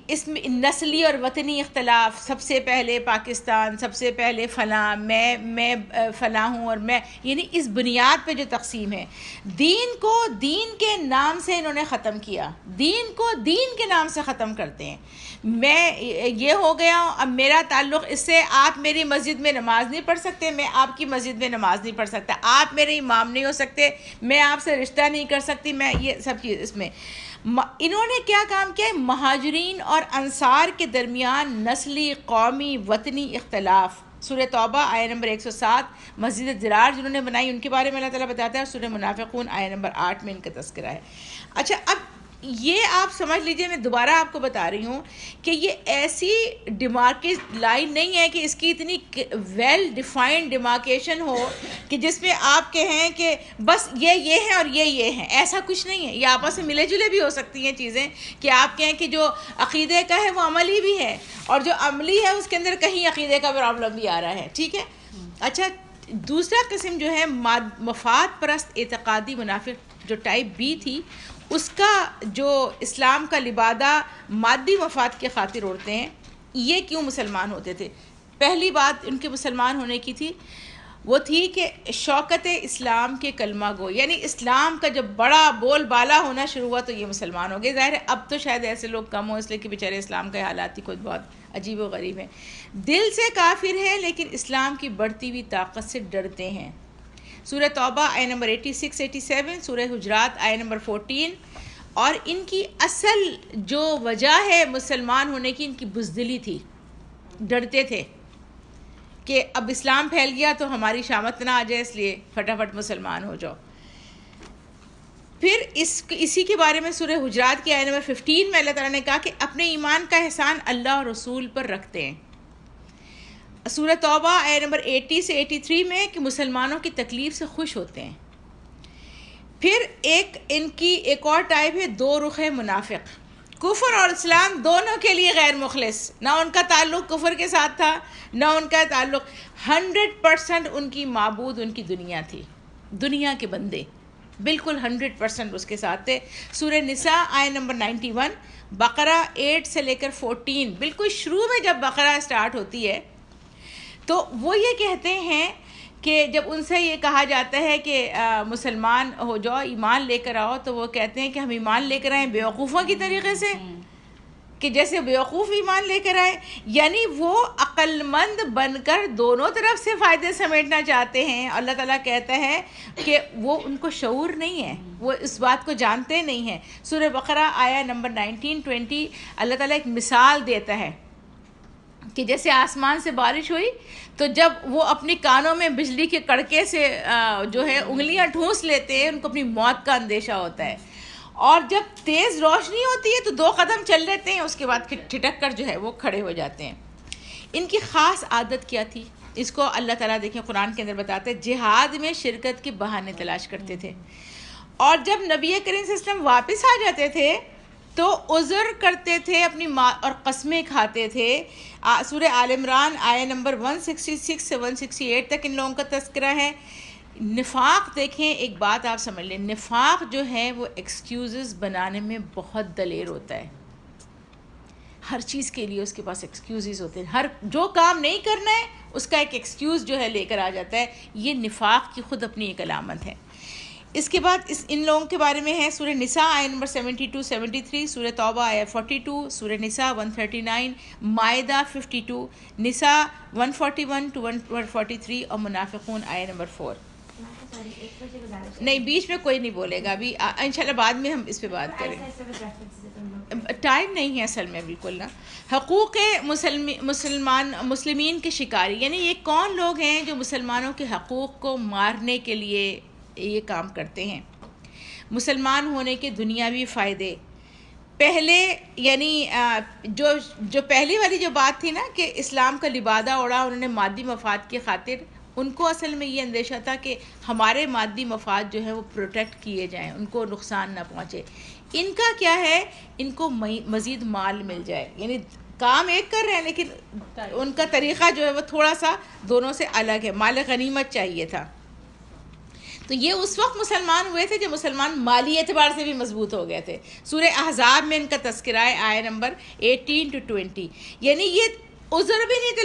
اس میں نسلی اور وطنی اختلاف، سب سے پہلے پاکستان، سب سے پہلے فلاں، میں فلاں ہوں، اور میں، یعنی اس بنیاد پہ جو تقسیم ہے. دین کو دین کے نام سے انہوں نے ختم کیا، دین کو دین کے نام سے ختم کرتے ہیں. میں یہ ہو گیا ہوں، اب میرا تعلق اس سے، آپ میری مسجد میں نماز نہیں پڑھ سکتے، میں آپ کی مسجد میں نماز نہیں پڑھ سکتا، آپ میرے امام نہیں ہو سکتے، میں آپ سے رشتہ نہیں کر سکتی، میں یہ سب چیز. اس میں انہوں نے کیا کام کیا ہے؟ مہاجرین اور انصار کے درمیان نسلی، قومی، وطنی اختلاف. سورہ توبہ آیہ نمبر 107، مسجد ضرار جنہوں نے بنائی ان کے بارے میں اللہ تعالیٰ بتاتا ہے، اور سورہ منافقون آیہ نمبر 8 میں ان کا تذکرہ ہے. اچھا، اب یہ آپ سمجھ لیجئے، میں دوبارہ آپ کو بتا رہی ہوں کہ یہ ایسی ڈیمارکیٹ لائن نہیں ہے کہ اس کی اتنی ویل ڈیفائنڈ ڈیمارکیشن ہو کہ جس میں آپ کہیں کہ بس یہ ہیں اور یہ ہیں. ایسا کچھ نہیں ہے. یہ آپس میں ملے جلے بھی ہو سکتی ہیں چیزیں، کہ آپ کہیں کہ جو عقیدے کا ہے وہ عملی بھی ہے، اور جو عملی ہے اس کے اندر کہیں عقیدے کا پرابلم بھی آ رہا ہے. ٹھیک ہے. اچھا، دوسرا قسم جو ہے مفاد پرست اعتقادی منافق، جو ٹائپ بی تھی، اس کا جو اسلام کا لبادہ مادی مفاد کی خاطر اوڑھتے ہیں. یہ کیوں مسلمان ہوتے تھے؟ پہلی بات ان کے مسلمان ہونے کی تھی، وہ تھی کہ شوکت اسلام کے کلمہ گو، یعنی اسلام کا جب بڑا بول بالا ہونا شروع ہوا تو یہ مسلمان ہو گئے. ظاہر ہے اب تو شاید ایسے لوگ کم ہوں، اس لیے کہ بیچارے اسلام کے حالات ہی خود بہت عجیب و غریب ہیں. دل سے کافر ہیں لیکن اسلام کی بڑھتی ہوئی طاقت سے ڈرتے ہیں. سورہ توبہ آیہ نمبر 86-87، سورہ حجرات آیہ نمبر 14. اور ان کی اصل جو وجہ ہے مسلمان ہونے کی، ان کی بزدلی تھی. ڈرتے تھے کہ اب اسلام پھیل گیا تو ہماری شامت نہ آ جائے، اس لیے فٹافٹ مسلمان ہو جاؤ. پھر اسی کے بارے میں سورہ حجرات کی آیہ نمبر 15 میں اللہ تعالیٰ نے کہا کہ اپنے ایمان کا احسان اللہ اور رسول پر رکھتے ہیں. سورہ توبہ آیہ نمبر 80 سے 83 میں کہ مسلمانوں کی تکلیف سے خوش ہوتے ہیں. پھر ان کی ایک اور ٹائپ ہے دو رخ منافق. کفر اور اسلام دونوں کے لیے غیر مخلص، نہ ان کا تعلق کفر کے ساتھ تھا نہ ان کا تعلق، 100% ان کی معبود ان کی دنیا تھی، دنیا کے بندے بالکل 100% اس کے ساتھ تھے. سورہ نساء آیہ نمبر 91، بقرہ 8 سے لے کر 14، بالکل شروع میں جب بقرہ سٹارٹ ہوتی ہے تو وہ یہ کہتے ہیں کہ جب ان سے یہ کہا جاتا ہے کہ مسلمان ہو جاؤ، ایمان لے کر آؤ، تو وہ کہتے ہیں کہ ہم ایمان لے کر آئیں بیوقوفوں کی طریقے سے، کہ جیسے بیوقوف ایمان لے کر آئے. یعنی وہ عقل مند بن کر دونوں طرف سے فائدے سمیٹنا چاہتے ہیں. اللہ تعالیٰ کہتا ہے کہ وہ ان کو شعور نہیں ہے، وہ اس بات کو جانتے نہیں ہیں. سورہ بقرہ آیہ نمبر 19-20 اللہ تعالیٰ ایک مثال دیتا ہے کہ جیسے آسمان سے بارش ہوئی تو جب وہ اپنی کانوں میں بجلی کے کڑکے سے جو ہے انگلیاں ٹھونس لیتے ہیں، ان کو اپنی موت کا اندیشہ ہوتا ہے. اور جب تیز روشنی ہوتی ہے تو 2 قدم چل لیتے ہیں، اس کے بعد ٹھٹک کر جو ہے وہ کھڑے ہو جاتے ہیں. ان کی خاص عادت کیا تھی؟ اس کو اللہ تعالیٰ دیکھیں قرآن کے اندر بتاتے ہیں، جہاد میں شرکت کے بہانے تلاش کرتے تھے. اور جب نبی کریم صلی اللہ علیہ وسلم واپس آ جاتے تھے تو عذر کرتے تھے اپنی ماں اور قسمیں کھاتے تھے. سورہ آل عمران آیہ نمبر 166 سے 168 تک ان لوگوں کا تذکرہ ہے. نفاق دیکھیں، ایک بات آپ سمجھ لیں، نفاق جو ہے وہ ایکسکیوزز بنانے میں بہت دلیر ہوتا ہے. ہر چیز کے لیے اس کے پاس ایکسکیوزز ہوتے ہیں، ہر جو کام نہیں کرنا ہے اس کا ایک ایکسکیوز جو ہے لے کر آ جاتا ہے. یہ نفاق کی خود اپنی ایک علامت ہے. اس کے بعد ان لوگوں کے بارے میں ہے سورہ نساء آیہ نمبر 72-73، سورہ توبہ آیہ 42، سورہ نساء 139، مائدہ 52، نساء 141-143 اور منافقون آیہ نمبر 4. نہیں، بیچ میں کوئی نہیں بولے گا، ابھی انشاءاللہ بعد میں ہم اس پہ بات کریں. ٹائم نہیں ہے اصل میں بالکل نا. حقوق مسلمین کے شکاری، یعنی یہ کون لوگ ہیں جو مسلمانوں کے حقوق کو مارنے کے لیے یہ کام کرتے ہیں. مسلمان ہونے کے دنیاوی فائدے پہلے، یعنی جو پہلی والی جو بات تھی نا کہ اسلام کا لبادہ اوڑھا انہوں نے مادی مفاد کی خاطر، ان کو اصل میں یہ اندیشہ تھا کہ ہمارے مادی مفاد جو ہے وہ پروٹیکٹ کیے جائیں، ان کو نقصان نہ پہنچے. ان کا کیا ہے، ان کو مزید مال مل جائے. یعنی کام ایک کر رہے ہیں لیکن ان کا طریقہ جو ہے وہ تھوڑا سا دونوں سے الگ ہے. مال غنیمت چاہیے تھا. تو یہ اس وقت مسلمان ہوئے تھے جب مسلمان مالی اعتبار سے بھی مضبوط ہو گئے تھے. سورہ احزاب میں ان کا تذکرہ ہے آیہ نمبر 18-20. یعنی یہ عذر بھی نہیں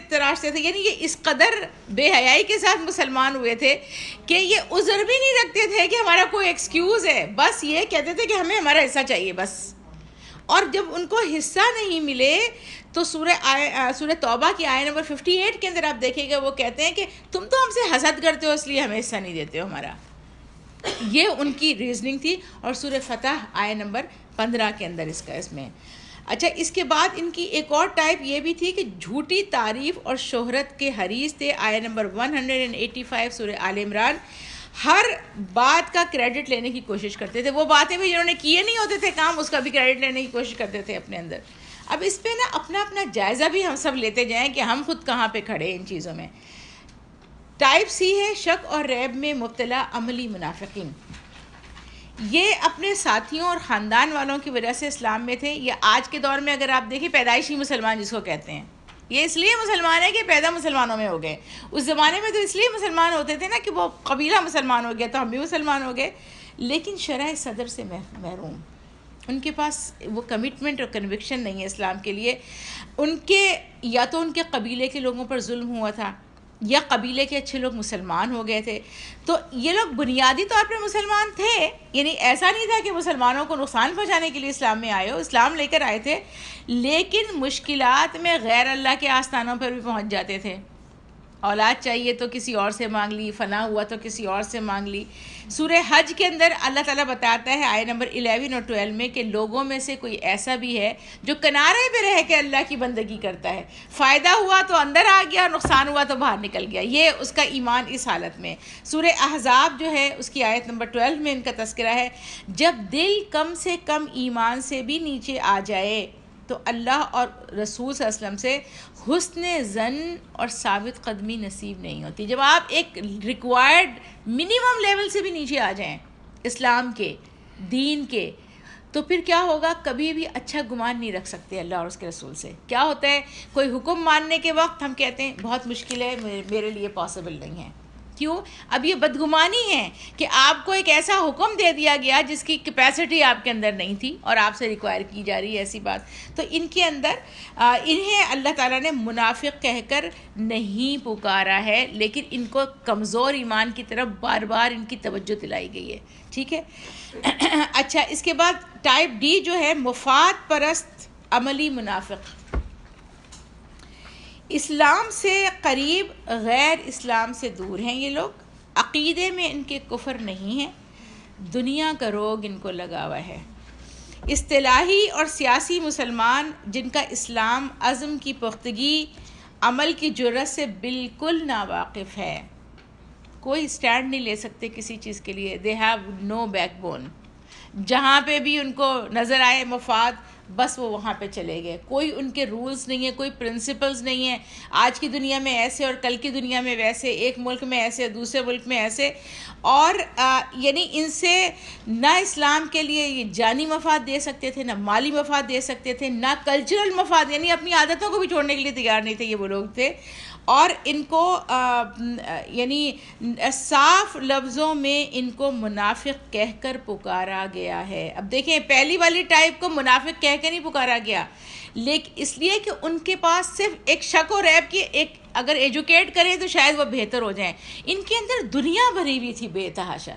تراشتے تھے، یعنی یہ اس قدر بے حیائی کے ساتھ مسلمان ہوئے تھے کہ یہ عذر بھی نہیں رکھتے تھے کہ ہمارا کوئی ایکسکیوز ہے، بس یہ کہتے تھے کہ ہمیں ہمارا حصہ چاہیے بس. اور جب ان کو حصہ نہیں ملے تو سورہ توبہ کی آیہ نمبر 58 کے اندر آپ دیکھیں گے وہ کہتے ہیں کہ تم تو ہم سے حسد کرتے ہو اس لیے ہمیں حصہ نہیں دیتے ہو ہمارا. یہ ان کی ریزننگ تھی. اور سورہ فتح آیہ نمبر 15 کے اندر اس میں. اچھا، اس کے بعد ان کی ایک اور ٹائپ یہ بھی تھی کہ جھوٹی تعریف اور شہرت کے حریص تھے. آیہ نمبر 185 سورہ آل عمران. ہر بات کا کریڈٹ لینے کی کوشش کرتے تھے. وہ باتیں بھی جنہوں نے کیے نہیں ہوتے تھے کام, اس کا بھی کریڈٹ لینے کی کوشش کرتے تھے اپنے اندر. اب اس پہ نا اپنا اپنا جائزہ بھی ہم سب لیتے جائیں کہ ہم خود کہاں پہ کھڑے ہیں ان چیزوں میں. ٹائپ سی ہے شک اور ریب میں مبتلا عملی منافقین. یہ اپنے ساتھیوں اور خاندان والوں کی وجہ سے اسلام میں تھے, یا آج کے دور میں اگر آپ دیکھیں پیدائشی مسلمان جس کو کہتے ہیں, یہ اس لیے مسلمان ہے کہ پیدا مسلمانوں میں ہو گئے. اس زمانے میں تو اس لیے مسلمان ہوتے تھے نا کہ وہ قبیلہ مسلمان ہو گیا تو ہم بھی مسلمان ہو گئے, لیکن شرع صدر سے محروم. ان کے پاس وہ کمٹمنٹ اور کنوکشن نہیں ہے اسلام کے لیے. ان کے یا تو ان کے قبیلے کے لوگوں پر ظلم ہوا تھا, یا قبیلے کے اچھے لوگ مسلمان ہو گئے تھے. تو یہ لوگ بنیادی طور پر مسلمان تھے, یعنی ایسا نہیں تھا کہ مسلمانوں کو نقصان پہنچانے کے لیے اسلام میں آئے ہو, اسلام لے کر آئے تھے, لیکن مشکلات میں غیر اللہ کے آستانوں پر بھی پہنچ جاتے تھے. اولاد چاہیے تو کسی اور سے مانگ لی, فنا ہوا تو کسی اور سے مانگ لی. سورہ حج کے اندر اللہ تعالیٰ بتاتا ہے آیت نمبر 11 اور 12 میں کہ لوگوں میں سے کوئی ایسا بھی ہے جو کنارے پہ رہ کے اللہ کی بندگی کرتا ہے, فائدہ ہوا تو اندر آ گیا, نقصان ہوا تو باہر نکل گیا. یہ اس کا ایمان اس حالت میں. سورہ احزاب جو ہے اس کی آیت نمبر 12 میں ان کا تذکرہ ہے, جب دل کم سے کم ایمان سے بھی نیچے آ جائے تو اللہ اور رسول صلی اللہ علیہ وسلم سے حسن ظن اور ثابت قدمی نصیب نہیں ہوتی. جب آپ ایک ریکوائرڈ منیمم لیول سے بھی نیچے آ جائیں اسلام کے, دین کے, تو پھر کیا ہوگا, کبھی بھی اچھا گمان نہیں رکھ سکتے اللہ اور اس کے رسول سے. کیا ہوتا ہے, کوئی حکم ماننے کے وقت ہم کہتے ہیں بہت مشکل ہے, میرے لیے پاسبل نہیں ہے. کیوں؟ اب یہ بدگمانی ہے کہ آپ کو ایک ایسا حکم دے دیا گیا جس کی کیپیسٹی آپ کے اندر نہیں تھی اور آپ سے ریکوائر کی جا رہی ہے ایسی بات. تو ان کے اندر انہیں اللہ تعالیٰ نے منافق کہہ کر نہیں پکارا ہے, لیکن ان کو کمزور ایمان کی طرف بار بار ان کی توجہ دلائی گئی ہے. ٹھیک ہے. اچھا, اس کے بعد ٹائپ ڈی جو ہے مفاد پرست عملی منافق. اسلام سے قریب, غیر اسلام سے دور ہیں یہ لوگ. عقیدے میں ان کے کفر نہیں ہے, دنیا کا روگ ان کو لگا ہوا ہے. اصطلاحی اور سیاسی مسلمان جن کا اسلام عزم کی پختگی, عمل کی جرأت سے بالکل ناواقف ہے, کوئی سٹینڈ نہیں لے سکتے کسی چیز کے لیے. They have no back bone. جہاں پہ بھی ان کو نظر آئے مفاد, بس وہ وہاں پہ چلے گئے. کوئی ان کے رولز نہیں ہے, کوئی پرنسپلز نہیں ہیں. آج کی دنیا میں ایسے اور کل کی دنیا میں ویسے, ایک ملک میں ایسے دوسرے ملک میں ایسے. اور یعنی ان سے نہ اسلام کے لیے یہ جانی مفاد دے سکتے تھے, نہ مالی مفاد دے سکتے تھے, نہ کلچرل مفاد, یعنی اپنی عادتوں کو بھی چھوڑنے کے لیے تیار نہیں تھے. یہ وہ لوگ تھے. اور ان کو یعنی صاف لفظوں میں ان کو منافق کہہ کر پکارا گیا ہے. اب دیکھیں, پہلی والی ٹائپ کو منافق کہہ کے نہیں پکارا گیا, لیکن اس لیے کہ ان کے پاس صرف ایک شک و ریب کی ایک, اگر ایجوکیٹ کریں تو شاید وہ بہتر ہو جائیں. ان کے اندر دنیا بھری ہوئی تھی بے تحاشا,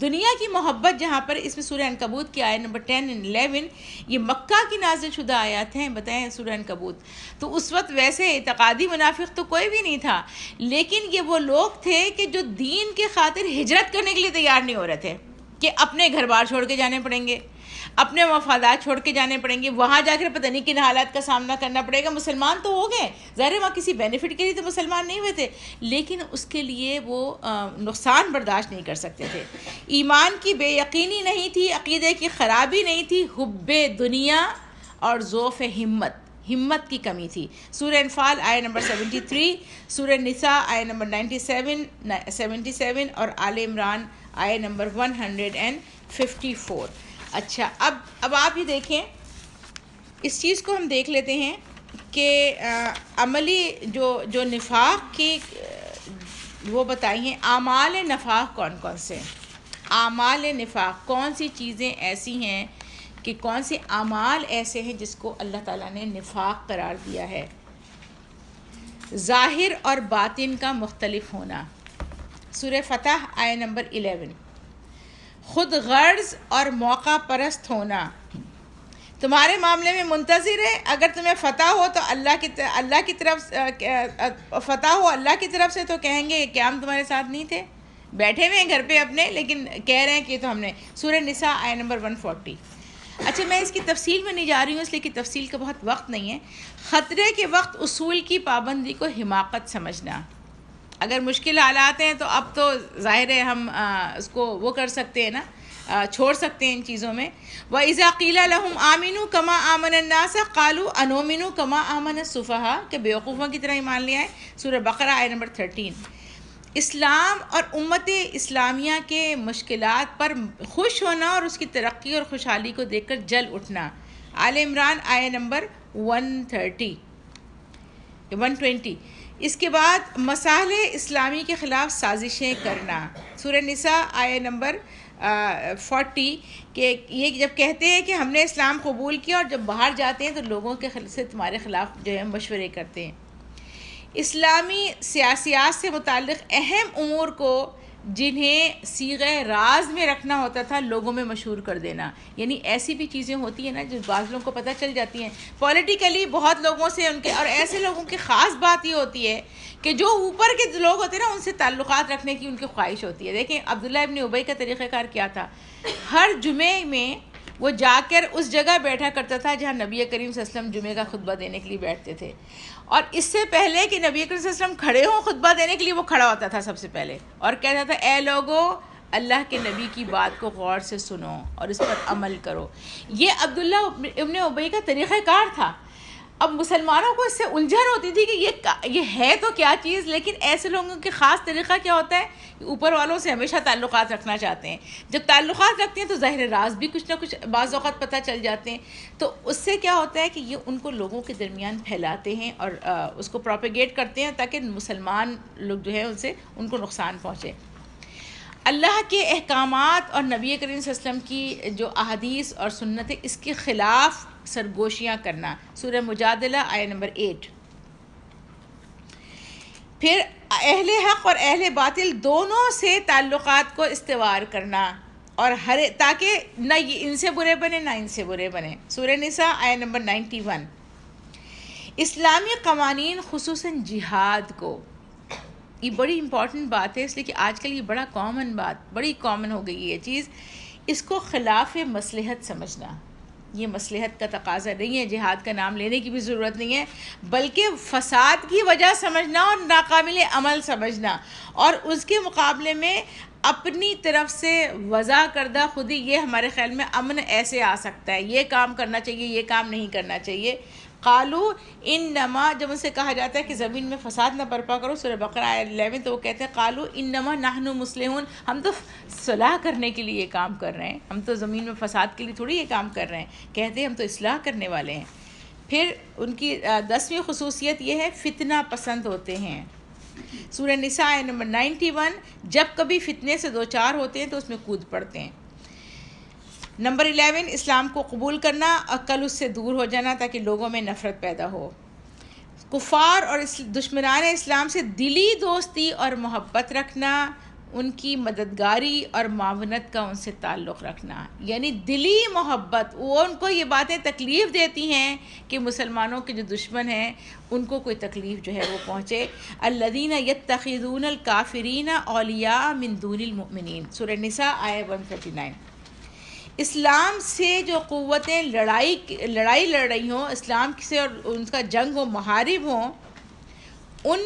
دنیا کی محبت. جہاں پر اس میں سورہ عنکبوت کی آیت نمبر 10 اور 11, یہ مکہ کی نازل شدہ آیات ہیں, بتائیں سورہ عنکبوت. تو اس وقت ویسے اعتقادی منافق تو کوئی بھی نہیں تھا, لیکن یہ وہ لوگ تھے کہ جو دین کے خاطر ہجرت کرنے کے لیے تیار نہیں ہو رہے تھے, کہ اپنے گھر بار چھوڑ کے جانے پڑیں گے, اپنے مفادات چھوڑ کے جانے پڑیں گے, وہاں جا کر پتہ نہیں کن حالات کا سامنا کرنا پڑے گا. مسلمان تو ہو گئے, ظاہر ہے وہاں کسی بینیفٹ کے لیے تو مسلمان نہیں ہوئے تھے, لیکن اس کے لیے وہ نقصان برداشت نہیں کر سکتے تھے. ایمان کی بے یقینی نہیں تھی, عقیدے کی خرابی نہیں تھی, حب دنیا اور ذوف ہمت کی کمی تھی. سورہ انفال آیت نمبر 73, سورہ نساء آیت نمبر 97 اور آل عمران آیت نمبر 154. اچھا, اب آپ یہ دیکھیں, اس چیز کو ہم دیکھ لیتے ہیں کہ عملی جو نفاق کی وہ بتائی ہیں. اعمال نفاق کون کون سے ہیں؟ اعمال نفاق کون سی چیزیں ایسی ہیں کہ کون سے اعمال ایسے ہیں جس کو اللہ تعالیٰ نے نفاق قرار دیا ہے؟ ظاہر اور باطن کا مختلف ہونا. سورہ فتح آیت نمبر 11. خود غرض اور موقع پرست ہونا. تمہارے معاملے میں منتظر ہے, اگر تمہیں فتح ہو تو اللہ کی طرف فتح ہو اللہ کی طرف سے, تو کہیں گے کہ ہم تمہارے ساتھ نہیں تھے, بیٹھے ہوئے ہیں گھر پہ اپنے, لیکن کہہ رہے ہیں کہ تو ہم نے. سورہ نساء آیت نمبر 140. اچھا, میں اس کی تفصیل میں نہیں جا رہی ہوں, اس لیے کہ تفصیل کا بہت وقت نہیں ہے. خطرے کے وقت اصول کی پابندی کو حماقت سمجھنا, اگر مشکل حالات ہیں تو اب تو ظاہر ہے ہم اس کو وہ کر سکتے ہیں نا، چھوڑ سکتے ہیں ان چیزوں میں. وَإِذَا قِيلَ لَهُمْ آمِنُوا كَمَا آمَنَ النَّاسَ قَالُوا أَنُؤْمِنُ كَمَا آمَنَ السُّفَهَاءُ کہ بیوقوفوں کی طرح ایمان لے آئے. سورہ بقرہ آیت نمبر 13. اسلام اور امت اسلامیہ کے مشکلات پر خوش ہونا اور اس کی ترقی اور خوشحالی کو دیکھ کر جل اٹھنا. آل عمران آیت نمبر 120. اس کے بعد مصالح اسلامی کے خلاف سازشیں کرنا. سورہ نساء آیت نمبر 40 کہ یہ جب کہتے ہیں کہ ہم نے اسلام قبول کیا اور جب باہر جاتے ہیں تو لوگوں کے سے تمہارے خلاف جو ہے مشورے کرتے ہیں. اسلامی سیاسیات سے متعلق اہم امور کو جنہیں صیغہ راز میں رکھنا ہوتا تھا لوگوں میں مشہور کر دینا. یعنی ایسی بھی چیزیں ہوتی ہیں نا جو بعض لوگوں کو پتہ چل جاتی ہیں پولیٹیکلی، بہت لوگوں سے ان کے، اور ایسے لوگوں کی خاص بات یہ ہوتی ہے کہ جو اوپر کے لوگ ہوتے ہیں نا ان سے تعلقات رکھنے کی ان کی خواہش ہوتی ہے. دیکھیں عبداللہ ابن ابی کا طریقہ کار کیا تھا، ہر جمعے میں وہ جا کر اس جگہ بیٹھا کرتا تھا جہاں نبی کریم صلی اللہ علیہ وسلم جمعے کا خطبہ دینے کے لیے بیٹھتے تھے، اور اس سے پہلے کہ نبی کریم صلی اللہ علیہ وسلم کھڑے ہوں خطبہ دینے کے لیے وہ کھڑا ہوتا تھا سب سے پہلے اور کہتا تھا اے لوگو اللہ کے نبی کی بات کو غور سے سنو اور اس پر عمل کرو. یہ عبداللہ ابن ابی کا طریقہ کار تھا. اب مسلمانوں کو اس سے الجھن ہوتی تھی کہ یہ ہے تو کیا چیز، لیکن ایسے لوگوں کے خاص طریقہ کیا ہوتا ہے کہ اوپر والوں سے ہمیشہ تعلقات رکھنا چاہتے ہیں. جب تعلقات رکھتے ہیں تو ظاہر راز بھی کچھ نہ کچھ بعض اوقات پتہ چل جاتے ہیں، تو اس سے کیا ہوتا ہے کہ یہ ان کو لوگوں کے درمیان پھیلاتے ہیں اور اس کو پروپیگیٹ کرتے ہیں تاکہ مسلمان لوگ جو ہے ان کو نقصان پہنچے. اللہ کے احکامات اور نبی کریم صلی اللہ علیہ وسلم کی جو احادیث اور سنت ہے اس کے خلاف سرگوشیاں کرنا. سورہ مجادلہ آیت نمبر 8. پھر اہل حق اور اہل باطل دونوں سے تعلقات کو استوار کرنا اور تاکہ نہ یہ ان سے برے بنے نہ ان سے برے بنے. سورہ نساء آیت نمبر 91. اسلامی قوانین خصوصاً جہاد کو، یہ بڑی امپورٹنٹ بات ہے اس لیے کہ آج کل یہ بڑی کامن ہو گئی ہے یہ چیز. اس کو خلاف مصلحت سمجھنا، یہ مصلحت کا تقاضا نہیں ہے، جہاد کا نام لینے کی بھی ضرورت نہیں ہے، بلکہ فساد کی وجہ سمجھنا اور ناقابل عمل سمجھنا، اور اس کے مقابلے میں اپنی طرف سے وضع کردہ خودی یہ ہمارے خیال میں امن ایسے آ سکتا ہے، یہ کام کرنا چاہیے، یہ کام نہیں کرنا چاہیے. قالو انما، جب ان سے کہا جاتا ہے کہ زمین میں فساد نہ برپا کرو، سورہ بقرہ آیت 11، تو وہ کہتے ہیں قالو انما نحن مصلحون، ہم تو صلاح کرنے کے لیے یہ کام کر رہے ہیں، ہم تو زمین میں فساد کے لیے تھوڑی یہ کام کر رہے ہیں، کہتے ہیں ہم تو اصلاح کرنے والے ہیں. پھر ان کی 10ویں خصوصیت یہ ہے فتنہ پسند ہوتے ہیں. سورہ نساء آیت نمبر 91. جب کبھی فتنے سے دوچار ہوتے ہیں تو اس میں کود پڑتے ہیں. نمبر 11 اسلام کو قبول کرنا، عقل اس سے دور ہو جانا تاکہ لوگوں میں نفرت پیدا ہو. کفار اور دشمنان اسلام سے دلی دوستی اور محبت رکھنا، ان کی مددگاری اور معاونت کا ان سے تعلق رکھنا، یعنی دلی محبت. وہ ان کو یہ باتیں تکلیف دیتی ہیں کہ مسلمانوں کے جو دشمن ہیں ان کو کوئی تکلیف جو ہے وہ پہنچے. الذین یتخذون الکافرین اولیاء من دون المؤمنین، سورہ نساء آیت 139. اسلام سے جو قوتیں لڑائی لڑ رہی ہوں، اسلام سے اور ان کا جنگ ہو، محارب ہوں، ان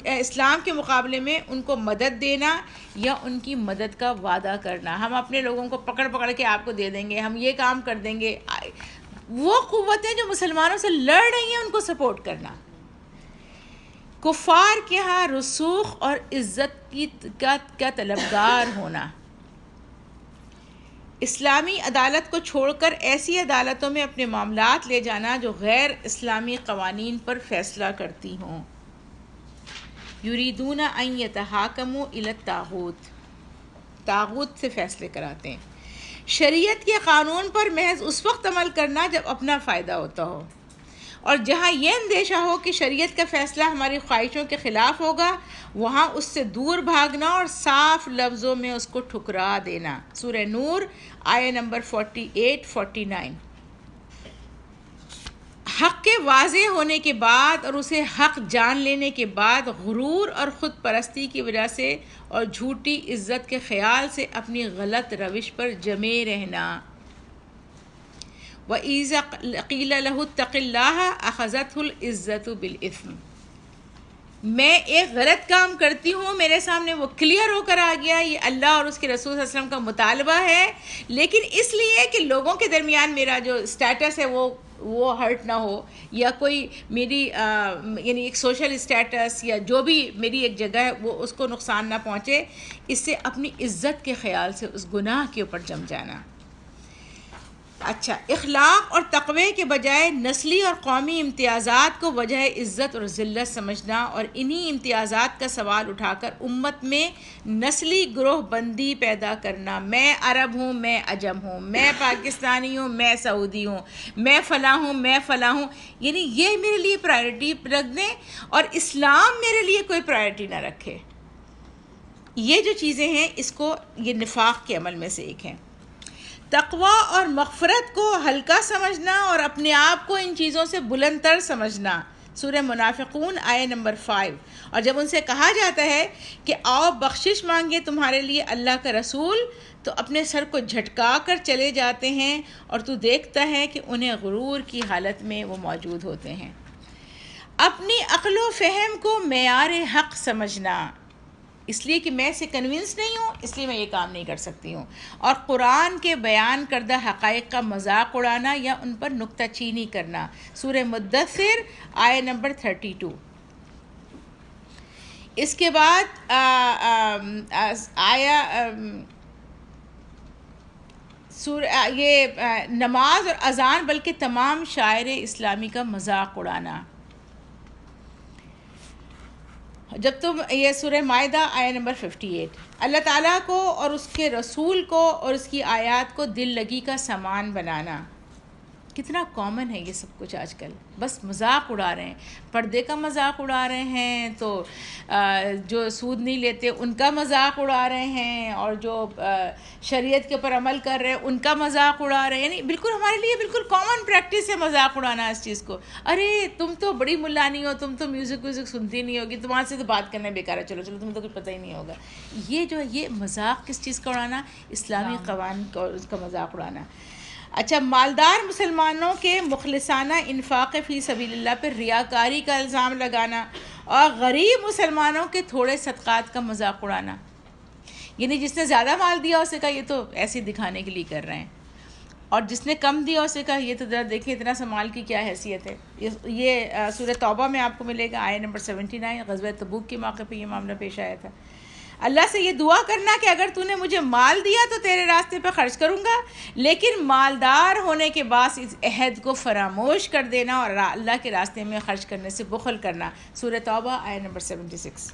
اسلام کے مقابلے میں ان کو مدد دینا یا ان کی مدد کا وعدہ کرنا. ہم اپنے لوگوں کو پکڑ کے آپ کو دے دیں گے، ہم یہ کام کر دیں گے. وہ قوتیں جو مسلمانوں سے لڑ رہی ہیں ان کو سپورٹ کرنا. کفار کے ہاں رسوخ اور عزت کا طلبگار ہونا. اسلامی عدالت کو چھوڑ کر ایسی عدالتوں میں اپنے معاملات لے جانا جو غیر اسلامی قوانین پر فیصلہ کرتی ہوں. یریدون ان یتحاکموا الی الطاغوت، طاغوت سے فیصلے کراتے ہیں. شریعت کے قانون پر محض اس وقت عمل کرنا جب اپنا فائدہ ہوتا ہو، اور جہاں یہ اندیشہ ہو کہ شریعت کا فیصلہ ہماری خواہشوں کے خلاف ہوگا وہاں اس سے دور بھاگنا اور صاف لفظوں میں اس کو ٹھکرا دینا. سورہ نور آیت نمبر 48-49. حق کے واضح ہونے کے بعد اور اسے حق جان لینے کے بعد غرور اور خود پرستی کی وجہ سے اور جھوٹی عزت کے خیال سے اپنی غلط روش پر جمے رہنا. وَإِذَا قِيلَ لَهُ اتَّقِ اللَّهَ أَخَذَتْهُ الْعِزَّةُ بِالْإِثْمِ. میں ایک غلط کام کرتی ہوں، میرے سامنے وہ کلیئر ہو کر آ گیا، یہ اللہ اور اس کے رسول صلی اللہ علیہ وسلم کا مطالبہ ہے، لیکن اس لیے کہ لوگوں کے درمیان میرا جو اسٹیٹس ہے وہ ہرٹ نہ ہو، یا کوئی میری یعنی ایک سوشل اسٹیٹس یا جو بھی میری ایک جگہ ہے وہ اس کو نقصان نہ پہنچے، اس سے اپنی عزت کے خیال سے اس گناہ کے اوپر جم جانا۔ اچھا، اخلاق اور تقوی کے بجائے نسلی اور قومی امتیازات کو وجہ عزت اور ذلت سمجھنا، اور انہی امتیازات کا سوال اٹھا کر امت میں نسلی گروہ بندی پیدا کرنا، میں عرب ہوں، میں عجم ہوں، میں پاکستانی ہوں، میں سعودی ہوں، میں فلاں ہوں، میں فلاں ہوں، یعنی یہ میرے لیے پرائرٹی رکھ دیں اور اسلام میرے لیے کوئی پرائرٹی نہ رکھے۔ یہ جو چیزیں ہیں اس کو، یہ نفاق کے عمل میں سے ایک ہے۔ تقوی اور مغفرت کو ہلکا سمجھنا اور اپنے آپ کو ان چیزوں سے بلند تر سمجھنا، سورہ منافقون آیہ نمبر 5۔ اور جب ان سے کہا جاتا ہے کہ آؤ بخشش مانگے تمہارے لیے اللہ کا رسول، تو اپنے سر کو جھٹکا کر چلے جاتے ہیں، اور تو دیکھتا ہے کہ انہیں غرور کی حالت میں وہ موجود ہوتے ہیں۔ اپنی عقل و فہم کو معیار حق سمجھنا، اس لیے کہ میں اسے کنونس نہیں ہوں اس لیے میں یہ کام نہیں کر سکتی ہوں، اور قرآن کے بیان کردہ حقائق کا مذاق اڑانا یا ان پر نکتہ چینی کرنا، سورہ مدثر آیہ نمبر 32۔ اس کے بعد یہ نماز اور اذان بلکہ تمام شاعر اسلامی کا مذاق اڑانا۔ جب تم یہ سورہ مائدہ آیہ نمبر 58، اللہ تعالیٰ کو اور اس کے رسول کو اور اس کی آیات کو دل لگی کا سامان بنانا۔ کتنا کامن ہے یہ سب کچھ آج کل، بس مذاق اڑا رہے ہیں، پردے کا مذاق اڑا رہے ہیں، تو جو سود نہیں لیتے ان کا مذاق اڑا رہے ہیں، اور جو شریعت کے اوپر عمل کر رہے ہیں ان کا مذاق اڑا رہے ہیں، یعنی بالکل ہمارے لیے بالکل کامن پریکٹس ہے مذاق اڑانا اس چیز کو۔ ارے تم تو بڑی ملانی ہو، تم تو میوزک سنتی نہیں ہوگی، تمہارے سے تو بات کرنا بیکار ہے، چلو تمہیں تو کچھ پتہ ہی نہیں ہوگا۔ یہ جو ہے یہ مذاق کس چیز کا اڑانا؟ اسلامی قوانین کا، اس کا مذاق اڑانا۔ اچھا، مالدار مسلمانوں کے مخلصانہ انفاق فی سبیل اللہ پر ریاکاری کا الزام لگانا، اور غریب مسلمانوں کے تھوڑے صدقات کا مذاق اڑانا، یعنی جس نے زیادہ مال دیا اسے کہا یہ تو ایسے دکھانے کے لیے کر رہے ہیں، اور جس نے کم دیا اسے کہا یہ تو ذرا دیکھیں اتنا سا مال کی کیا حیثیت ہے۔ یہ سورہ توبہ میں آپ کو ملے گا، آیہ نمبر 79، غزوہ تبوک کے موقع پہ یہ معاملہ پیش آیا تھا۔ اللہ سے یہ دعا کرنا کہ اگر تو نے مجھے مال دیا تو تیرے راستے پہ خرچ کروں گا، لیکن مالدار ہونے کے بعد اس عہد کو فراموش کر دینا اور اللہ کے راستے میں خرچ کرنے سے بخل کرنا، سورہ توبہ آیہ نمبر 76۔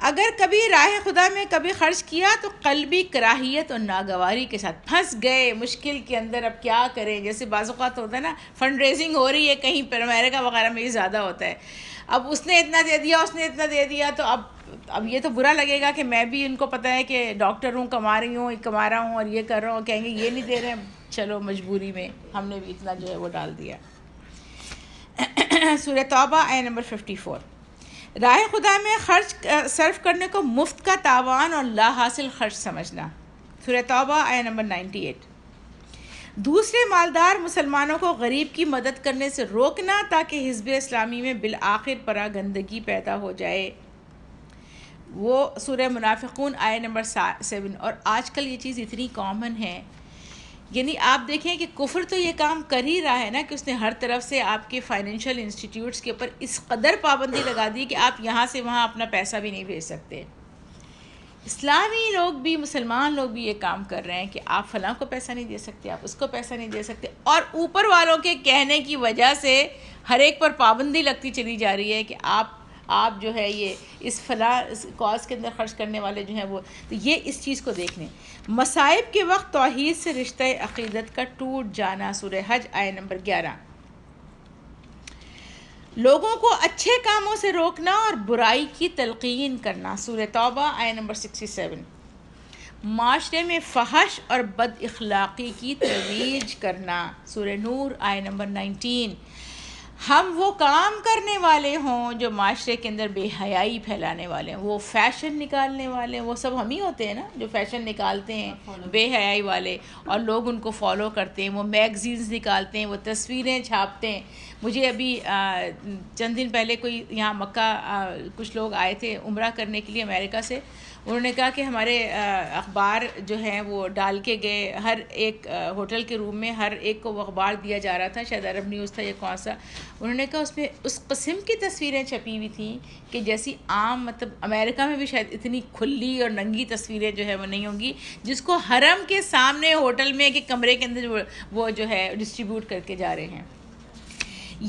اگر کبھی راہ خدا میں کبھی خرچ کیا تو قلبی کراہیت اور ناگواری کے ساتھ پھنس گئے مشکل کے اندر، اب کیا کریں، جیسے بعض اوقات ہوتا ہے نا فنڈ ریزنگ ہو رہی ہے کہیں پر، امریکہ وغیرہ میں یہ زیادہ ہوتا ہے، اب اس نے اتنا دے دیا، اس نے اتنا دے دیا، تو اب یہ تو برا لگے گا کہ میں بھی ان کو پتہ ہے کہ ڈاکٹر ہوں، کما رہا ہوں اور یہ کر رہا ہوں، کہیں گے یہ نہیں دے رہے ہیں، چلو مجبوری میں ہم نے بھی اتنا جو ہے وہ ڈال دیا۔ سورہ توبہ آیہ نمبر 54۔ راہ خدا میں خرچ صرف کرنے کو مفت کا تاوان اور لا حاصل خرچ سمجھنا، سورہ توبہ آیہ نمبر 98۔ دوسرے مالدار مسلمانوں کو غریب کی مدد کرنے سے روکنا تاکہ حزب اسلامی میں بالآخر پراگندگی پیدا ہو جائے، وہ سورہ منافقون آیہ نمبر 7۔ اور آج کل یہ چیز اتنی کامن ہے، یعنی آپ دیکھیں کہ کفر تو یہ کام کر ہی رہا ہے نا کہ اس نے ہر طرف سے آپ کے فائنینشیل انسٹیٹیوٹس کے اوپر اس قدر پابندی لگا دی کہ آپ یہاں سے وہاں اپنا پیسہ بھی نہیں بھیج سکتے۔ اسلامی لوگ بھی، مسلمان لوگ بھی یہ کام کر رہے ہیں کہ آپ فلاں کو پیسہ نہیں دے سکتے، آپ اس کو پیسہ نہیں دے سکتے، اور اوپر والوں کے کہنے کی وجہ سے ہر ایک پر پابندی لگتی چلی جا رہی ہے کہ آپ جو ہے یہ اس فلاں کاز کے اندر خرچ کرنے والے جو ہیں وہ، تو یہ اس چیز کو دیکھنے۔ مصائب کے وقت توحید سے رشتہ عقیدت کا ٹوٹ جانا، سورہ حج آیہ نمبر 11۔ لوگوں کو اچھے کاموں سے روکنا اور برائی کی تلقین کرنا، سورہ توبہ آیہ نمبر 67۔ معاشرے میں فحش اور بد اخلاقی کی ترویج کرنا، سورہ نور آیہ نمبر 19۔ ہم وہ کام کرنے والے ہوں جو معاشرے کے اندر بے حیائی پھیلانے والے ہیں، وہ فیشن نکالنے والے ہیں، وہ سب ہم ہی ہوتے ہیں نا جو فیشن نکالتے ہیں بے حیائی والے، اور لوگ ان کو فالو کرتے ہیں، وہ میگزینز نکالتے ہیں، وہ تصویریں چھاپتے ہیں۔ مجھے ابھی چند دن پہلے کوئی یہاں مکہ کچھ لوگ آئے تھے عمرہ کرنے کے لیے امریکہ سے، انہوں نے کہا کہ ہمارے اخبار جو ہیں وہ ڈال کے گئے، ہر ایک ہوٹل کے روم میں ہر ایک کو وہ اخبار دیا جا رہا تھا، شاید عرب نیوز تھا یا کون سا، انہوں نے کہا اس میں اس قسم کی تصویریں چھپی ہوئی تھیں کہ جیسی عام مطلب امریکہ میں بھی شاید اتنی کھلی اور ننگی تصویریں جو ہے وہ نہیں ہوں گی جس کو حرم کے سامنے ہوٹل میں کہ کمرے کے اندر وہ جو ہے ڈسٹریبیوٹ کر کے جا رہے ہیں۔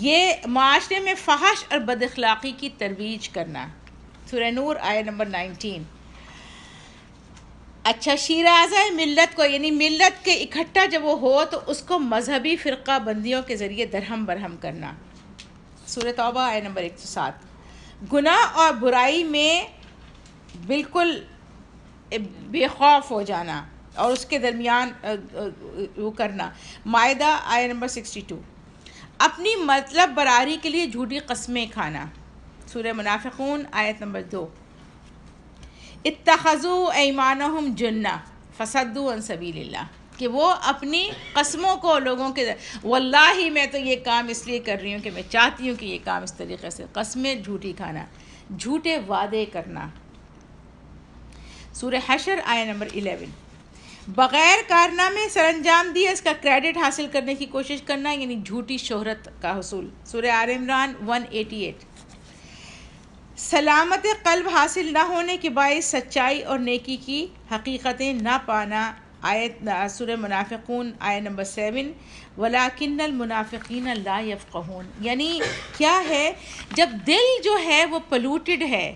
یہ معاشرے میں فحش اور بد اخلاقی کی ترویج کرنا، سورہ نور آیت نمبر 19۔ اچھا، شیرازہ ملت کو یعنی ملت کے اکٹھا جب وہ ہو تو اس کو مذہبی فرقہ بندیوں کے ذریعے درہم برہم کرنا، سورہ توبہ آیت نمبر 107۔ گناہ اور برائی میں بالکل بے خوف ہو جانا اور اس کے درمیان وہ کرنا، مائدہ آیت نمبر 62۔ اپنی مطلب براری کے لیے جھوٹی قسمیں کھانا، سورہ منافقون آیت نمبر 2۔ اتخذوا ایمانہم جنہ فصدوا عن سبیل اللہ، کہ وہ اپنی قسموں کو لوگوں کے واللہ میں تو یہ کام اس لیے کر رہی ہوں کہ میں چاہتی ہوں کہ یہ کام اس طریقے سے، قسمیں جھوٹی کھانا، جھوٹے وعدے کرنا، سورہ حشر آیت نمبر 11۔ بغیر کارنامے سر انجام دیے اس کا کریڈٹ حاصل کرنے کی کوشش کرنا، یعنی جھوٹی شہرت کا حصول، سورہ آل عمران 188۔ سلامت قلب حاصل نہ ہونے کے باعث سچائی اور نیکی کی حقیقتیں نہ پانا، آیت سورہ منافقون آیت نمبر 7۔ وَلَٰكِنَّ الْمُنَافِقِينَ لَا يَفْقَهُونَ، یعنی کیا ہے جب دل جو ہے وہ پلوٹڈ ہے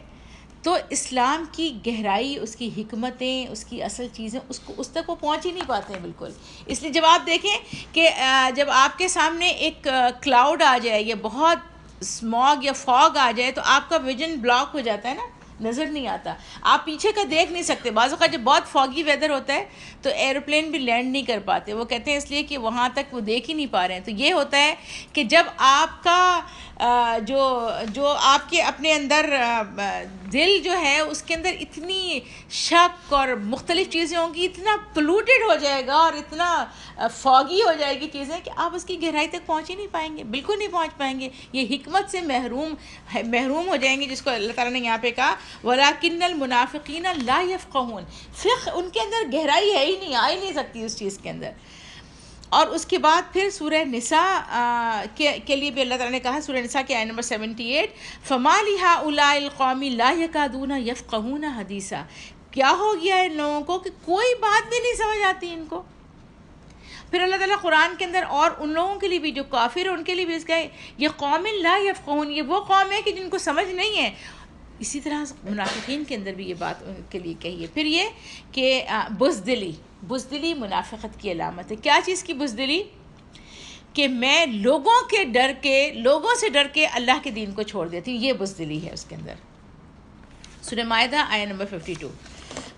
تو اسلام کی گہرائی، اس کی حکمتیں، اس کی اصل چیزیں اس تک وہ پہنچ ہی نہیں پاتے ہیں بالکل۔ اس لیے جب آپ دیکھیں کہ جب آپ کے سامنے ایک کلاؤڈ آ جائے یا بہت اسموگ یا فاگ آ جائے تو آپ کا ویژن بلاک ہو جاتا ہے نا، نظر نہیں آتا، آپ پیچھے کا دیکھ نہیں سکتے۔ بعض اوقات جب بہت فاگی ویدر ہوتا ہے تو ایروپلین بھی لینڈ نہیں کر پاتے، وہ کہتے ہیں اس لیے کہ وہاں تک وہ دیکھ ہی نہیں پا رہے ہیں۔ تو یہ ہوتا ہے کہ جب آپ کا جو آپ کے اپنے اندر دل جو ہے اس کے اندر اتنی شک اور مختلف چیزیں ہوں گی، اتنا پلوٹڈ ہو جائے گا اور اتنا فاگی ہو جائے گی چیزیں کہ آپ اس کی گہرائی تک پہنچ ہی نہیں پائیں گے، بالکل نہیں پہنچ پائیں گے، یہ حکمت سے محروم ہو جائیں گے، جس کو اللہ تعالیٰ نے یہاں پہ کہا وَلَٰكِنَّ الْمُنَافِقِينَ لَا يَفْقَهُونَ، فقہ ان کے اندر گہرائی ہے ہی نہیں، آ ہی نہیں سکتی اس چیز کے اندر۔ اور اس کے بعد پھر سورہ نساء کے لیے بھی اللہ تعالیٰ نے کہا، سورہ نساء کی آیت نمبر 78، فَمَا لِهَٰؤُلَاءِ الْقَوْمِ لَا يَكَادُونَ يَفْقَهُونَ حَدِيثًا، کیا ہو گیا ہے ان لوگوں کو کہ کوئی بات بھی نہیں سمجھ آتی ان کو۔ پھر اللہ تعالیٰ قرآن کے اندر اور ان لوگوں کے لیے بھی جو کافر ہیں ان کے لیے بھی اس کا یہ قوم لا یفقہون، یہ وہ قوم ہے کہ جن کو سمجھ نہیں ہے۔ اسی طرح منافقین کے اندر بھی یہ بات ان کے لیے کہی ہے۔ پھر یہ کہ بزدلی منافقت کی علامت ہے۔ کیا چیز کی بزدلی؟ کہ میں لوگوں سے ڈر کے اللہ کے دین کو چھوڑ دیتی ہوں، یہ بزدلی ہے اس کے اندر، سورہ مائدہ آیت نمبر 52۔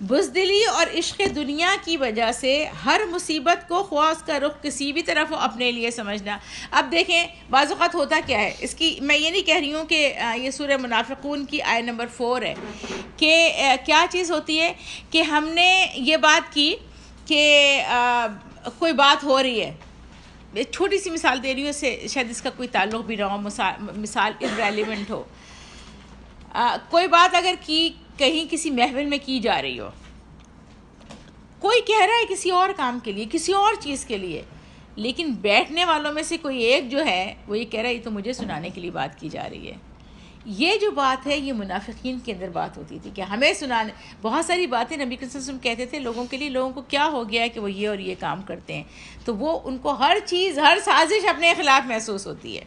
بزدلی اور عشق دنیا کی وجہ سے ہر مصیبت کو خواہ اس کا رخ کسی بھی طرف ہو اپنے لیے سمجھنا۔ اب دیکھیں بعض اوقات ہوتا کیا ہے، اس کی میں یہ نہیں کہہ رہی ہوں کہ یہ سورہ منافقون کی آیت نمبر 4 ہے کہ کیا چیز ہوتی ہے کہ ہم نے یہ بات کی کہ کوئی بات ہو رہی ہے، ایک چھوٹی سی مثال دے رہی ہوں، اس سے شاید اس کا کوئی تعلق بھی نہ ہو، مثال irrelevant ہو۔ کوئی بات اگر کہیں کسی محفل میں کی جا رہی ہو، کوئی کہہ رہا ہے کسی اور کام کے لیے، کسی اور چیز کے لیے، لیکن بیٹھنے والوں میں سے کوئی ایک جو ہے وہ یہ کہہ رہا ہے یہ تو مجھے سنانے کے لیے بات کی جا رہی ہے۔ یہ جو بات ہے یہ منافقین کے اندر بات ہوتی تھی کہ ہمیں سنانے، بہت ساری باتیں نبی صلی اللہ علیہ وسلم کہتے تھے لوگوں کے لیے، لوگوں کو کیا ہو گیا ہے کہ وہ یہ اور یہ کام کرتے ہیں، تو وہ ان کو ہر چیز، ہر سازش اپنے خلاف محسوس ہوتی ہے۔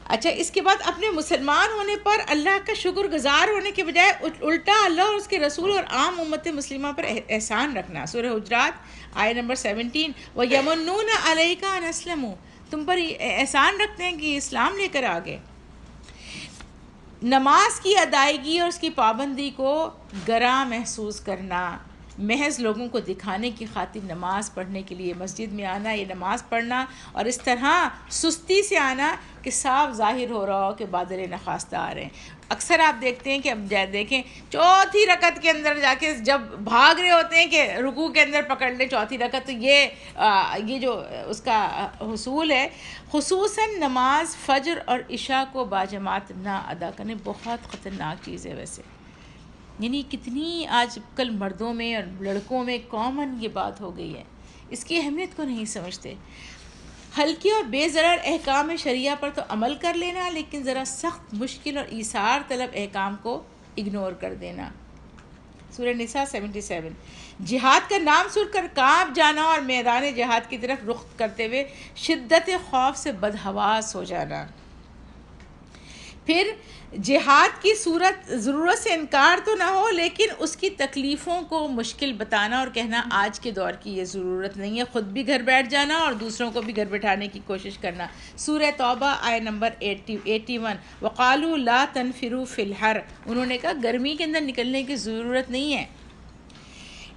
اچھا، اس کے بعد اپنے مسلمان ہونے پر اللہ کا شکر گزار ہونے کے بجائے الٹا اللہ اور اس کے رسول اور عام امت مسلمہ پر احسان رکھنا، سورہ حجرات آیت نمبر 17۔ وَيَمُنُّونَ عَلَيْكَ أَنْ أَسْلَمُوا، تم پر احسان رکھتے ہیں کہ اسلام لے کر آگے۔ نماز کی ادائیگی اور اس کی پابندی کو گراں محسوس کرنا، محض لوگوں کو دکھانے کی خاطر نماز پڑھنے کے لیے مسجد میں آنا، یہ نماز پڑھنا اور اس طرح سستی سے آنا کہ صاف ظاہر ہو رہا ہو کہ بادل نخواستہ آ رہے ہیں. اکثر آپ دیکھتے ہیں کہ اب دیکھیں چوتھی رکعت کے اندر جا کے جب بھاگ رہے ہوتے ہیں کہ رکوع کے اندر پکڑ لیں چوتھی رکعت، تو یہ جو اس کا حصول ہے، خصوصاً نماز فجر اور عشاء کو باجماعت نہ ادا کرنے بہت خطرناک چیز ہے. ویسے یعنی کتنی آج کل مردوں میں اور لڑکوں میں کامن یہ بات ہو گئی ہے، اس کی اہمیت کو نہیں سمجھتے. ہلکی اور بے ضرر احکام شریعہ پر تو عمل کر لینا، لیکن ذرا سخت، مشکل اور ایثار طلب احکام کو اگنور کر دینا. سورہ نساء 77. جہاد کا نام سن کر کانپ جانا اور میدان جہاد کی طرف رخ کرتے ہوئے شدت خوف سے بدحواس ہو جانا. پھر جہاد کی ضرورت سے انکار تو نہ ہو، لیکن اس کی تکلیفوں کو مشکل بتانا اور کہنا آج کے دور کی یہ ضرورت نہیں ہے، خود بھی گھر بیٹھ جانا اور دوسروں کو بھی گھر بٹھانے کی کوشش کرنا. سورہ توبہ آیت نمبر 81. وقالوا لا تنفروا فی الحر، انہوں نے کہا گرمی کے اندر نکلنے کی ضرورت نہیں ہے.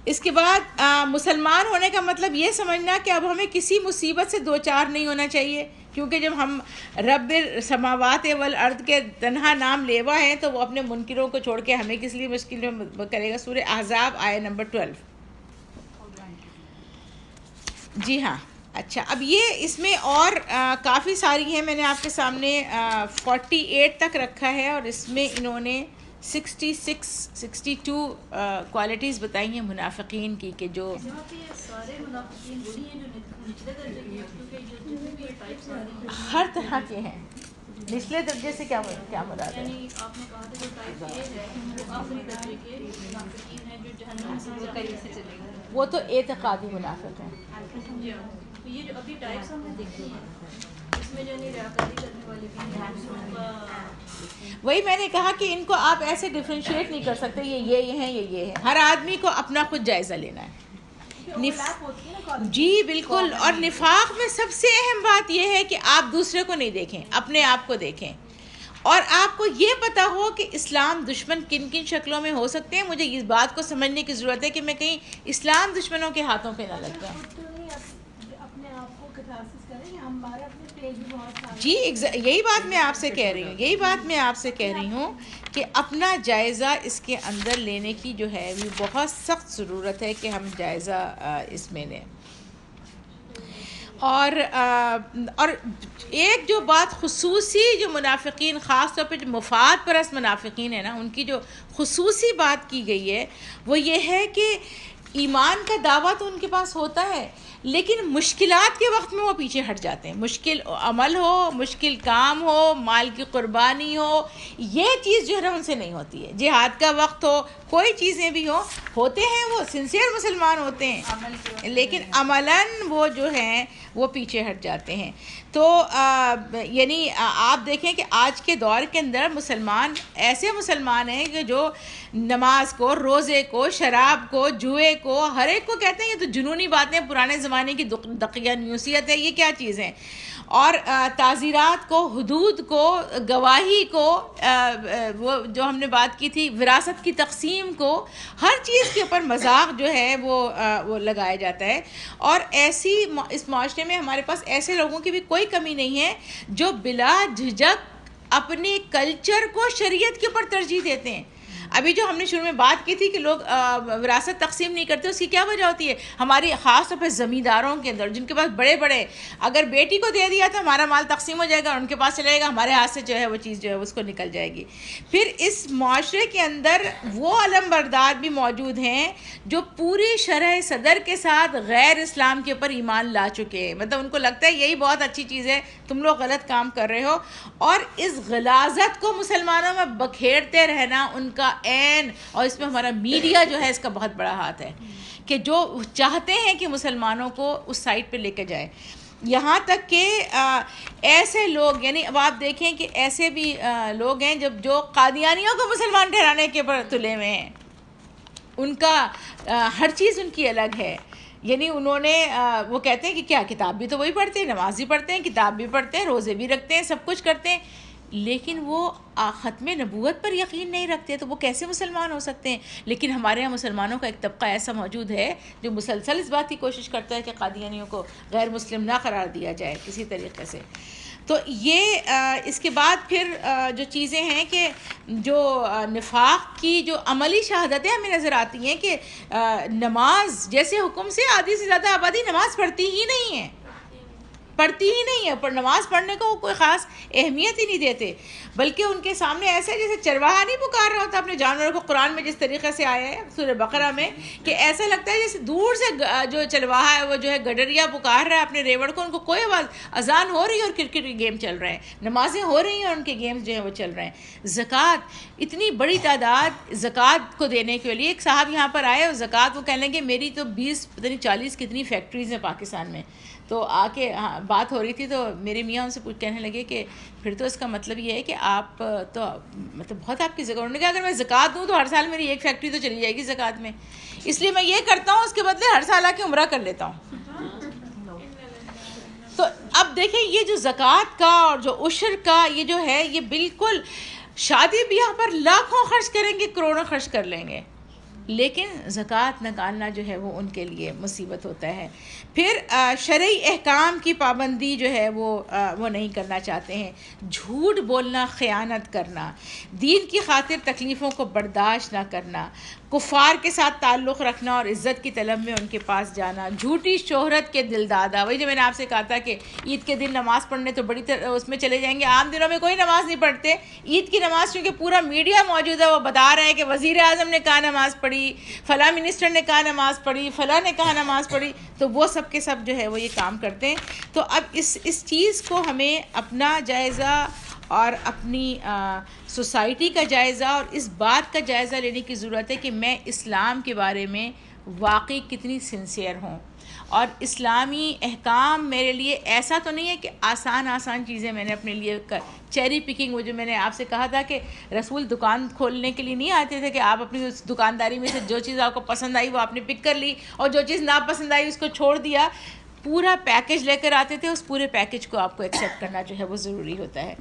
اس کے بعد مسلمان ہونے کا مطلب یہ سمجھنا کہ اب ہمیں کسی مصیبت سے دوچار نہیں ہونا چاہیے، کیونکہ جب ہم رب السماوات والارض کے تنہا نام لیوا ہیں تو وہ اپنے منکروں کو چھوڑ کے ہمیں کس لیے مشکل میں کرے گا. سورہ احزاب آیت نمبر 12. جی ہاں. اچھا، اب یہ اس میں اور کافی ساری ہیں، میں نے آپ کے سامنے 48 تک رکھا ہے، اور اس میں انہوں نے 62 کوالٹیز بتائی ہیں منافقین کی، کہ جو ہر طرح کے ہیں. نچلے درجے سے کیا مراد ہے؟ وہ تو اعتقادی منافق ہیں. یہ جو ابھی ٹائپس ہم نے دیکھی ہیں، اس میں جو ریاکاری کرنے والے بھی، وہی میں نے کہا کہ ان کو آپ ایسے ڈفرینشیٹ نہیں کر سکتے یہ ہیں یہ ہیں. ہر آدمی کو اپنا خود جائزہ لینا ہے. جی بالکل. اور نفاق میں سب سے اہم بات یہ ہے کہ آپ دوسرے کو نہیں دیکھیں، اپنے آپ کو دیکھیں، اور آپ کو یہ پتا ہو کہ اسلام دشمن کن کن شکلوں میں ہو سکتے ہیں. مجھے اس بات کو سمجھنے کی ضرورت ہے کہ میں کہیں اسلام دشمنوں کے ہاتھوں پہ نہ لگ جاؤں. جی یہی بات میں آپ سے کہہ رہی ہوں کہ اپنا جائزہ اس کے اندر لینے کی جو ہے وہ بہت سخت ضرورت ہے کہ ہم جائزہ اس میں لیں. اور ایک جو بات خصوصی جو منافقین، خاص طور پہ جو مفاد پرست منافقین ہیں نا، ان کی جو خصوصی بات کی گئی ہے وہ یہ ہے کہ ایمان کا دعویٰ تو ان کے پاس ہوتا ہے، لیکن مشکلات کے وقت میں وہ پیچھے ہٹ جاتے ہیں. مشکل عمل ہو، مشکل کام ہو، مال کی قربانی ہو، یہ چیز جو ہے نا ان سے نہیں ہوتی ہے. جہاد کا وقت ہو، کوئی چیزیں بھی ہوتے ہیں، وہ سنسیئر مسلمان ہوتے ہیں، لیکن عملاً وہ جو ہیں وہ پیچھے ہٹ جاتے ہیں. تو یعنی آپ دیکھیں کہ آج کے دور کے اندر مسلمان ایسے مسلمان ہیں کہ جو نماز کو، روزے کو، شراب کو، جوئے کو، ہر ایک کو کہتے ہیں یہ تو جنونی باتیں، پرانے زمانے کی دقیانوسیت ہے، یہ کیا چیز ہیں. اور تعزیرات کو، حدود کو، گواہی کو، وہ جو ہم نے بات کی تھی وراثت کی تقسیم کو، ہر چیز کے اوپر مذاق جو ہے وہ لگایا جاتا ہے. اور ایسی اس معاشرے میں ہمارے پاس ایسے لوگوں کی بھی کوئی کمی نہیں ہے جو بلا جھجک اپنے کلچر کو شریعت کے اوپر ترجیح دیتے ہیں. ابھی جو ہم نے شروع میں بات کی تھی کہ لوگ وراثت تقسیم نہیں کرتے، اس کی کیا وجہ ہوتی ہے؟ ہماری خاص طور پہ زمینداروں کے اندر جن کے پاس بڑے اگر بیٹی کو دے دیا تو ہمارا مال تقسیم ہو جائے گا، ان کے پاس چلے گا، ہمارے ہاتھ سے جو ہے وہ چیز جو ہے اس کو نکل جائے گی. پھر اس معاشرے کے اندر وہ علم بردار بھی موجود ہیں جو پوری شرح صدر کے ساتھ غیر اسلام کے اوپر ایمان لا چکے ہیں. مطلب ان کو لگتا ہے یہی بہت اچھی چیز ہے، تم لوگ غلط کام کر رہے ہو. اور اس غلاظت کو مسلمانوں میں بکھیرتے رہنا ان کا اور اس میں ہمارا میڈیا جو ہے اس کا بہت بڑا ہاتھ ہے کہ جو چاہتے ہیں کہ مسلمانوں کو اس سائٹ پہ لے کے جائیں. یہاں تک کہ ایسے لوگ، یعنی اب آپ دیکھیں کہ ایسے بھی لوگ ہیں جو قادیانیوں کو مسلمان ٹھہرانے کے اوپر تلے ہوئے ہیں. ان کا ہر چیز ان کی الگ ہے. یعنی انہوں نے وہ کہتے ہیں کہ کیا کتاب بھی تو وہی پڑھتے ہیں، نماز بھی پڑھتے ہیں، کتاب بھی پڑھتے ہیں، روزے بھی رکھتے ہیں، سب کچھ کرتے ہیں. لیکن وہ ختم نبوت پر یقین نہیں رکھتے تو وہ کیسے مسلمان ہو سکتے ہیں؟ لیکن ہمارے یہاں مسلمانوں کا ایک طبقہ ایسا موجود ہے جو مسلسل اس بات کی کوشش کرتا ہے کہ قادیانیوں کو غیر مسلم نہ قرار دیا جائے کسی طریقے سے. تو یہ اس کے بعد پھر جو چیزیں ہیں کہ جو نفاق کی جو عملی شہادتیں ہمیں نظر آتی ہیں کہ نماز جیسے حکم سے آدھی سے زیادہ آبادی نماز پڑھتی ہی نہیں ہے، پر نماز پڑھنے کو وہ کوئی خاص اہمیت ہی نہیں دیتے، بلکہ ان کے سامنے ایسا ہے جیسے چرواہا نہیں پکار رہا ہوتا اپنے جانوروں کو. قرآن میں جس طریقے سے آیا ہے سورہ بقرہ میں کہ ایسا لگتا ہے جیسے دور سے جو چرواہا ہے وہ جو ہے گڈریا پکار رہا ہے اپنے ریوڑ کو، ان کو کوئی آواز، اذان ہو رہی ہے اور کرکٹ کے گیم چل رہے ہیں، نمازیں ہو رہی ہیں اور ان کے گیمز جو ہیں وہ چل رہے ہیں. زکوٰۃ، اتنی بڑی تعداد زکوٰۃ کو دینے کے لیے ایک صاحب یہاں پر آئے اور زکوٰۃ وہ کہنے لگے میری تو 20 پتہ نہیں 40 کتنی فیکٹریز ہیں پاکستان میں. تو آ کے بات ہو رہی تھی تو میرے میاں ان سے کہنے لگے کہ پھر تو اس کا مطلب یہ ہے کہ آپ تو مطلب بہت آپ کی زکوٰۃ. انہوں نے کہا اگر میں زکوٰۃ دوں تو ہر سال میری ایک فیکٹری تو چلی جائے گی زکوٰۃ میں، اس لیے میں یہ کرتا ہوں اس کے بدلے ہر سال آ کے عمرہ کر لیتا ہوں. تو اب دیکھیں یہ جو زکوٰۃ کا اور جو عشر کا یہ جو ہے یہ بالکل شادی بیاہ پر لاکھوں خرچ کریں گے، کروڑوں خرچ کر لیں گے، لیکن زکوٰۃ نکالنا جو ہے وہ ان کے لیے مصیبت ہوتا ہے. پھر شرعی احکام کی پابندی جو ہے وہ نہیں کرنا چاہتے ہیں. جھوٹ بولنا، خیانت کرنا، دین کی خاطر تکلیفوں کو برداشت نہ کرنا، کفار کے ساتھ تعلق رکھنا اور عزت کی طلب میں ان کے پاس جانا، جھوٹی شہرت کے دل دادا. وہی جو میں نے آپ سے کہا تھا کہ عید کے دن نماز پڑھنے تو بڑی اس میں چلے جائیں گے، عام دنوں میں کوئی نماز نہیں پڑھتے. عید کی نماز چونکہ پورا میڈیا موجود ہے وہ بتا رہے ہیں کہ وزیر اعظم نے کہا نماز پڑھی، فلاں منسٹر نے کہا نماز پڑھی، فلاں نے کہا نماز پڑھی، تو وہ سب کے سب جو ہے وہ یہ کام کرتے ہیں. تو اب اس چیز کو ہمیں اپنا جائزہ اور اپنی سوسائٹی کا جائزہ اور اس بات کا جائزہ لینے کی ضرورت ہے کہ میں اسلام کے بارے میں واقعی کتنی سنسیئر ہوں، اور اسلامی احکام میرے لیے ایسا تو نہیں ہے کہ آسان چیزیں میں نے اپنے لیے چیری پکنگ. وہ جو میں نے آپ سے کہا تھا کہ رسول دکان کھولنے کے لیے نہیں آتے تھے کہ آپ اپنی اس دکانداری میں سے جو چیز آپ کو پسند آئی وہ آپ نے پک کر لی اور جو چیز ناپسند آئی اس کو چھوڑ دیا. پورا پیکج لے کر آتے تھے، اس پورے پیکج کو آپ کو ایکسیپٹ کرنا جو ہے وہ ضروری ہوتا ہے.